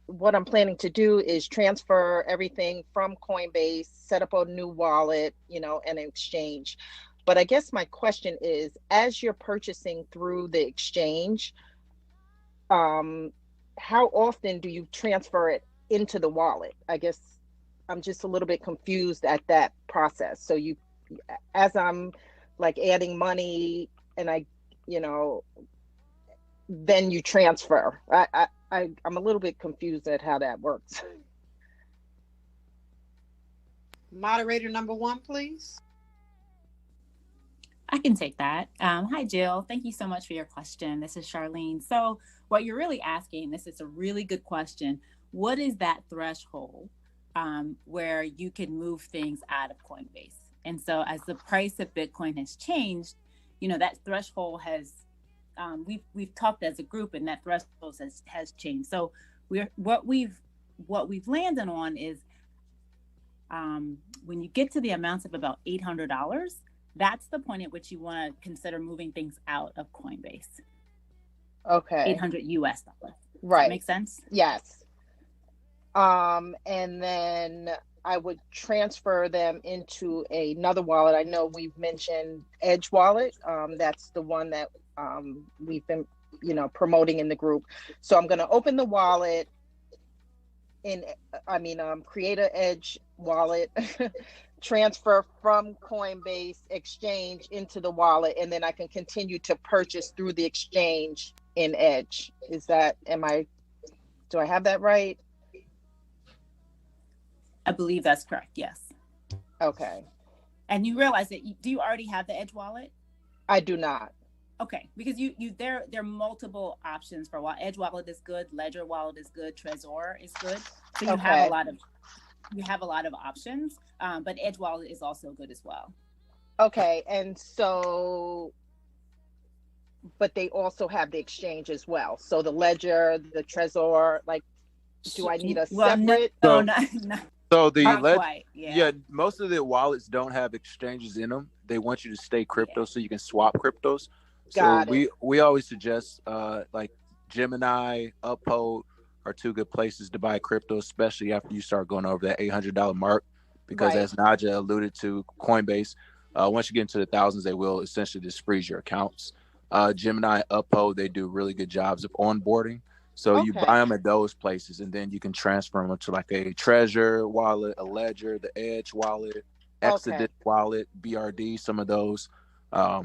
what I'm planning to do is transfer everything from Coinbase, set up a new wallet, and exchange. But I guess my question is, as you're purchasing through the exchange, how often do you transfer it into the wallet? I guess I'm just a little bit confused at that process. So as I'm like adding money and then you transfer. I'm a little bit confused at how that works. Moderator number one, please. I can take that. Hi, Jill. Thank you so much for your question. This is Charlene. So what you're really asking, this is a really good question. What is that threshold where you can move things out of Coinbase? And so as the price of Bitcoin has changed, that threshold has, we've talked as a group, and that threshold has changed. So what we've landed on is when you get to the amounts of about $800, that's the point at which you want to consider moving things out of Coinbase. Okay. $800 US. Right. Make sense? Yes. And then I would transfer them into another wallet. I know we've mentioned Edge Wallet. That's the one that we've been, promoting in the group. So I'm going to open the wallet create an Edge wallet, transfer from Coinbase exchange into the wallet, and then I can continue to purchase through the exchange in Edge. Do I have that right? I believe that's correct. Yes. Okay. And you realize that do you already have the Edge wallet? I do not. Okay, because there are multiple options for what Edge wallet is good, Ledger wallet is good, Trezor is good. So you have a lot of options, but Edge wallet is also good as well. Okay, and so, but they also have the exchange as well. So the Ledger, the Trezor, do I need a separate? No, not So the quite, yeah. Most of the wallets don't have exchanges in them. They want you to stay crypto so you can swap cryptos. So we always suggest like Gemini, Uphold are two good places to buy crypto, especially after you start going over that $800 mark. Because as Naja alluded to, Coinbase, once you get into the thousands, they will essentially just freeze your accounts. Gemini, Uphold, they do really good jobs of onboarding. So you buy them at those places, and then you can transfer them to like a Trezor wallet, a Ledger, the Edge wallet, Exodus wallet, BRD, some of those. I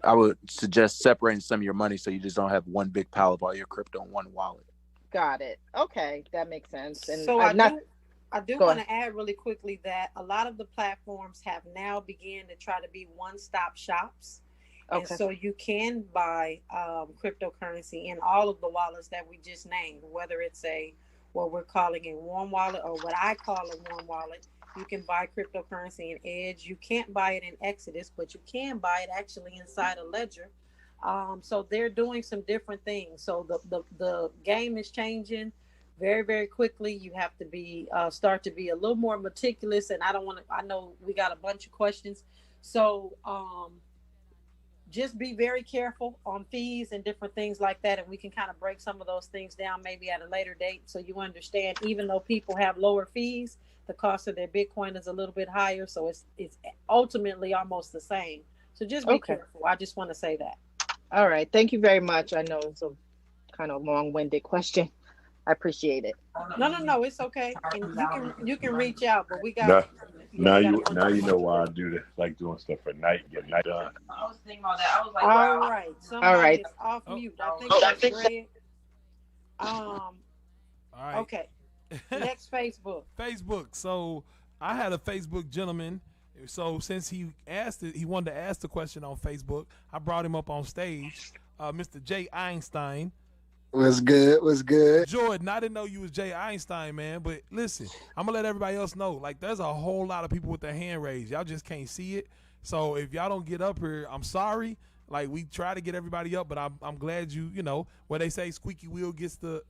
would suggest separating some of your money so you just don't have one big pile of all your crypto in one wallet. Got it. Okay, that makes sense. And so I do want to add really quickly that a lot of the platforms have now began to try to be one-stop shops. And so you can buy cryptocurrency in all of the wallets that we just named, whether it's what we're calling a warm wallet or what I call a warm wallet. You can buy cryptocurrency in Edge. You can't buy it in Exodus, but you can buy it actually inside a Ledger. So they're doing some different things. So the game is changing very, very quickly. You have to be start to be a little more meticulous. And I know we got a bunch of questions. So just be very careful on fees and different things like that. And we can kind of break some of those things down maybe at a later date. So you understand, even though people have lower fees, the cost of their Bitcoin is a little bit higher. So it's ultimately almost the same. So just be careful. I just want to say that. All right. Thank you very much. I know it's a kind of long-winded question. I appreciate it. No, it's okay. And you can reach out, but we got. Now you know why I do like doing stuff at night, get night done. I was thinking about that. I was like, all wow. right. Somebody is off mute. I think that's Greg. All right. Okay. Next Facebook. Facebook. So I had a Facebook gentleman. So since he wanted to ask the question on Facebook, I brought him up on stage. Mr. Jay Einstein. What's good? What's good? Jordan, I didn't know you was Jay Einstein, man. But listen, I'm gonna let everybody else know. Like, there's a whole lot of people with their hand raised. Y'all just can't see it. So if y'all don't get up here, I'm sorry. Like, we try to get everybody up, but I'm glad you know what they say, squeaky wheel gets the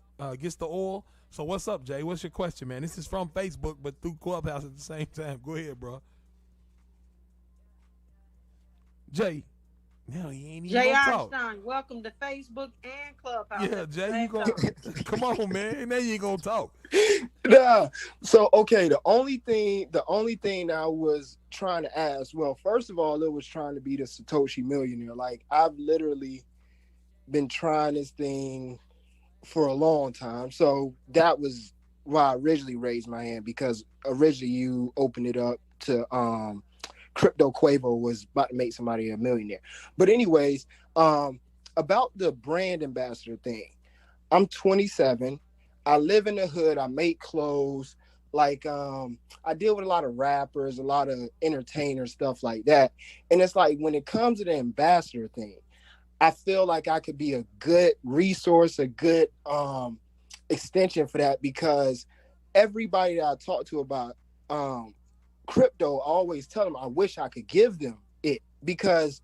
oil. So what's up, Jay? What's your question, man? This is from Facebook, but through Clubhouse at the same time. Go ahead, bro. Jay. No, he ain't even Jay gonna Einstein, welcome to Facebook and Clubhouse. Yeah, Jay, you gonna come on, man. Now you ain't gonna talk. Nah. So okay, the only thing I was trying to ask, well, first of all, it was trying to be the Satoshi millionaire. Like, I've literally been trying this thing for a long time. So that was why I originally raised my hand, because originally you opened it up to Crypto Quavo was about to make somebody a millionaire. But anyways, about the brand ambassador thing, I'm 27. I live in the hood. I make clothes. Like, I deal with a lot of rappers, a lot of entertainers, stuff like that. And it's like, when it comes to the ambassador thing, I feel like I could be a good resource, a good extension for that, because everybody that I talk to about crypto, I always tell them I wish I could give them it, because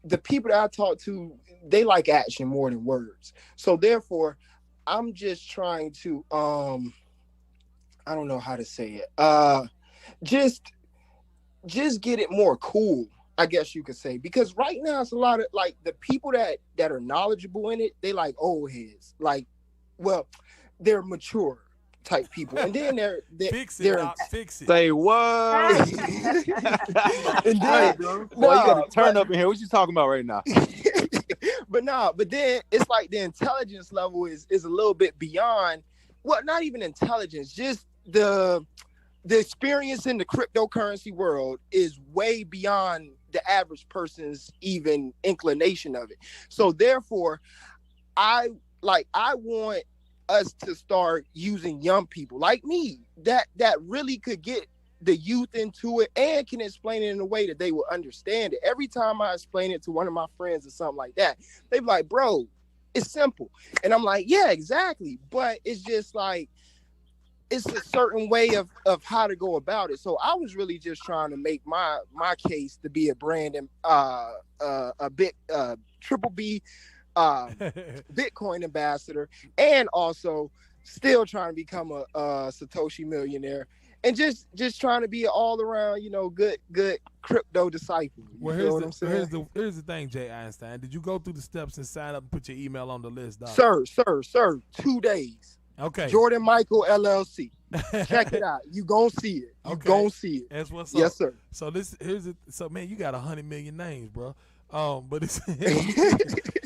the people that I talk to, they like action more than words. So therefore, I'm just trying to I don't know how to say it. Just get it more cool, I guess you could say, because right now it's a lot of, like, the people that are knowledgeable in it, they like old heads. Like, well, they're mature type people, and then they're fix it. Say what? And then, you got to turn up in here. What you talking about right now? but then it's like the intelligence level is a little bit beyond. Well, not even intelligence, just the experience in the cryptocurrency world is way beyond the average person's even inclination of it. So therefore, I want us to start using young people like me that really could get the youth into it and can explain it in a way that they will understand it. Every time I explain it to one of my friends or something like that, they be like, bro, it's simple. And I'm like, yeah, exactly. But it's just like, it's a certain way of how to go about it. So I was really just trying to make my case to be a brand and a bit triple B Bitcoin ambassador, and also still trying to become a Satoshi millionaire, and just trying to be an all around, good crypto disciple. Well, here's the thing, Jay Einstein. Did you go through the steps and sign up and put your email on the list, dog? Sir, 2 days. Okay. Jordan Michael LLC. Check it out. You gonna see it. You gonna see it. That's what's up. Yes, sir. So so man, you got 100 million names, bro. But this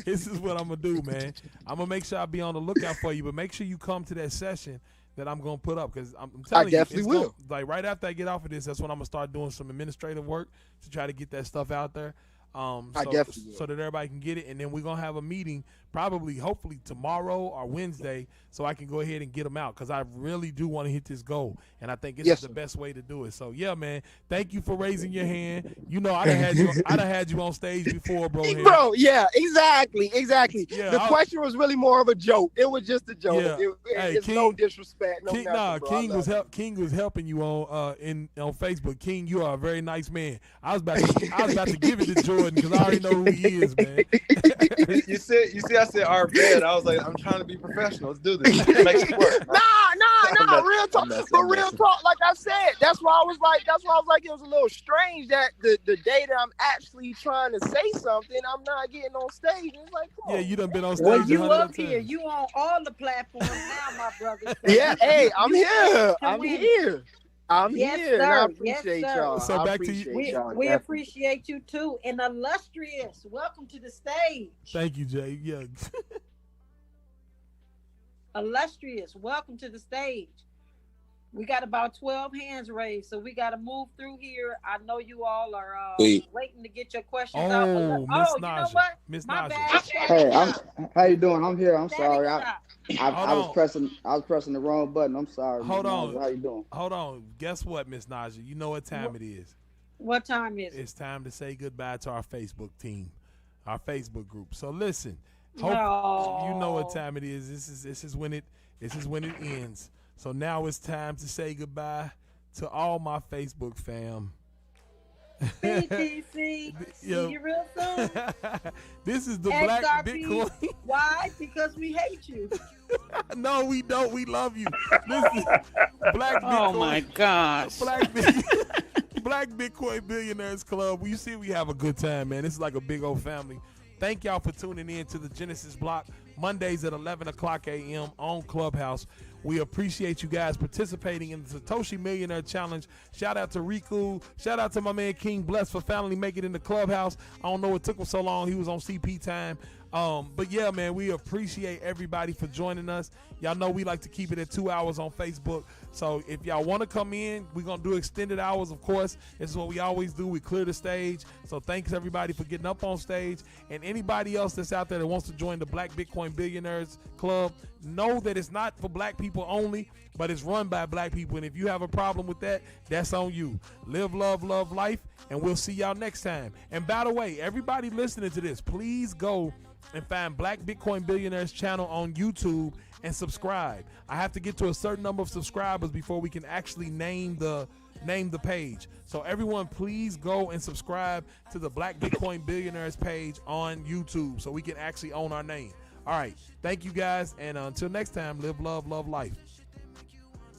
is what I'm gonna do, man. I'm gonna make sure I be on the lookout for you, but make sure you come to that session that I'm gonna put up, because I'm telling you, I definitely will. Like, right after I get off of this, that's when I'm gonna start doing some administrative work to try to get that stuff out there. I definitely will. so that everybody can get it, and then we're gonna have a meeting probably, hopefully tomorrow or Wednesday, so I can go ahead and get them out because I really do want to hit this goal, and I think this is the best way to do it. So yeah, man, thank you for raising your hand. You know, I done had you on stage before, bro. Bro, yeah, exactly. Yeah, the question was really more of a joke. It was just a joke. Yeah. It's King, no disrespect. No King, nothing, bro. King was helping you on Facebook. King, you are a very nice man. I was about to give it to Jordan because I already know who he is, man. You see, I said our bed. I was like, I'm trying to be professional. Let's do this. Make it work. Nah, real talk. Real talk, like I said, that's why I was like, it was a little strange that the day that I'm actually trying to say something, I'm not getting on stage. It's like, come on. You done been on stage. Well, you up here. You on all the platforms now, my brother. Yeah, hey, I'm here. I'm here. Yes, here. sir. And I appreciate y'all. So back to you. We appreciate you too. And illustrious, welcome to the stage. Thank you, Jay. Yeah. Illustrious, welcome to the stage. We got about 12 hands raised, so we got to move through here. I know you all are waiting to get your questions out. Oh, Miss you know Naja. what? Miss My Naja. bad. Hey, how you doing? I'm here. I'm sorry. I Hold was pressing the wrong button. I'm sorry. Hold Miss on. Naja. How you doing? Hold on. Guess what, Miss Naja? You know what time it is. What time is it? It's time to say goodbye to our Facebook team, our Facebook group. So listen, you know what time it is. This is when it ends. So now it's time to say goodbye to all my Facebook fam. BTC, see you real soon. This is the Black XRP. Bitcoin. Why? Because we hate you. No, we don't. We love you. This is Black Bitcoin. Oh my gosh. Black Bitcoin Billionaires Club. You see, we have a good time, man. This is like a big old family. Thank y'all for tuning in to the Genesis Block Mondays at 11 o'clock a.m. on Clubhouse. We appreciate you guys participating in the Satoshi Millionaire Challenge. Shout out to Riku. Shout out to my man King Bless for finally making it in the Clubhouse. I don't know it took him so long. He was on CP time. But yeah, man, we appreciate everybody for joining us. Y'all know we like to keep it at 2 hours on Facebook. So if y'all want to come in, we're going to do extended hours, of course. This is what we always do. We clear the stage. So thanks, everybody, for getting up on stage. And anybody else that's out there that wants to join the Black Bitcoin Billionaires Club, know that it's not for black people only, but it's run by black people. And if you have a problem with that, that's on you. Live, love life, and we'll see y'all next time. And by the way, everybody listening to this, please go and find Black Bitcoin Billionaires channel on YouTube and subscribe. I have to get to a certain number of subscribers before we can actually name the page. So everyone, please go and subscribe to the Black Bitcoin Billionaires page on YouTube so we can actually own our name. All right. Thank you guys. And until next time, live, love life.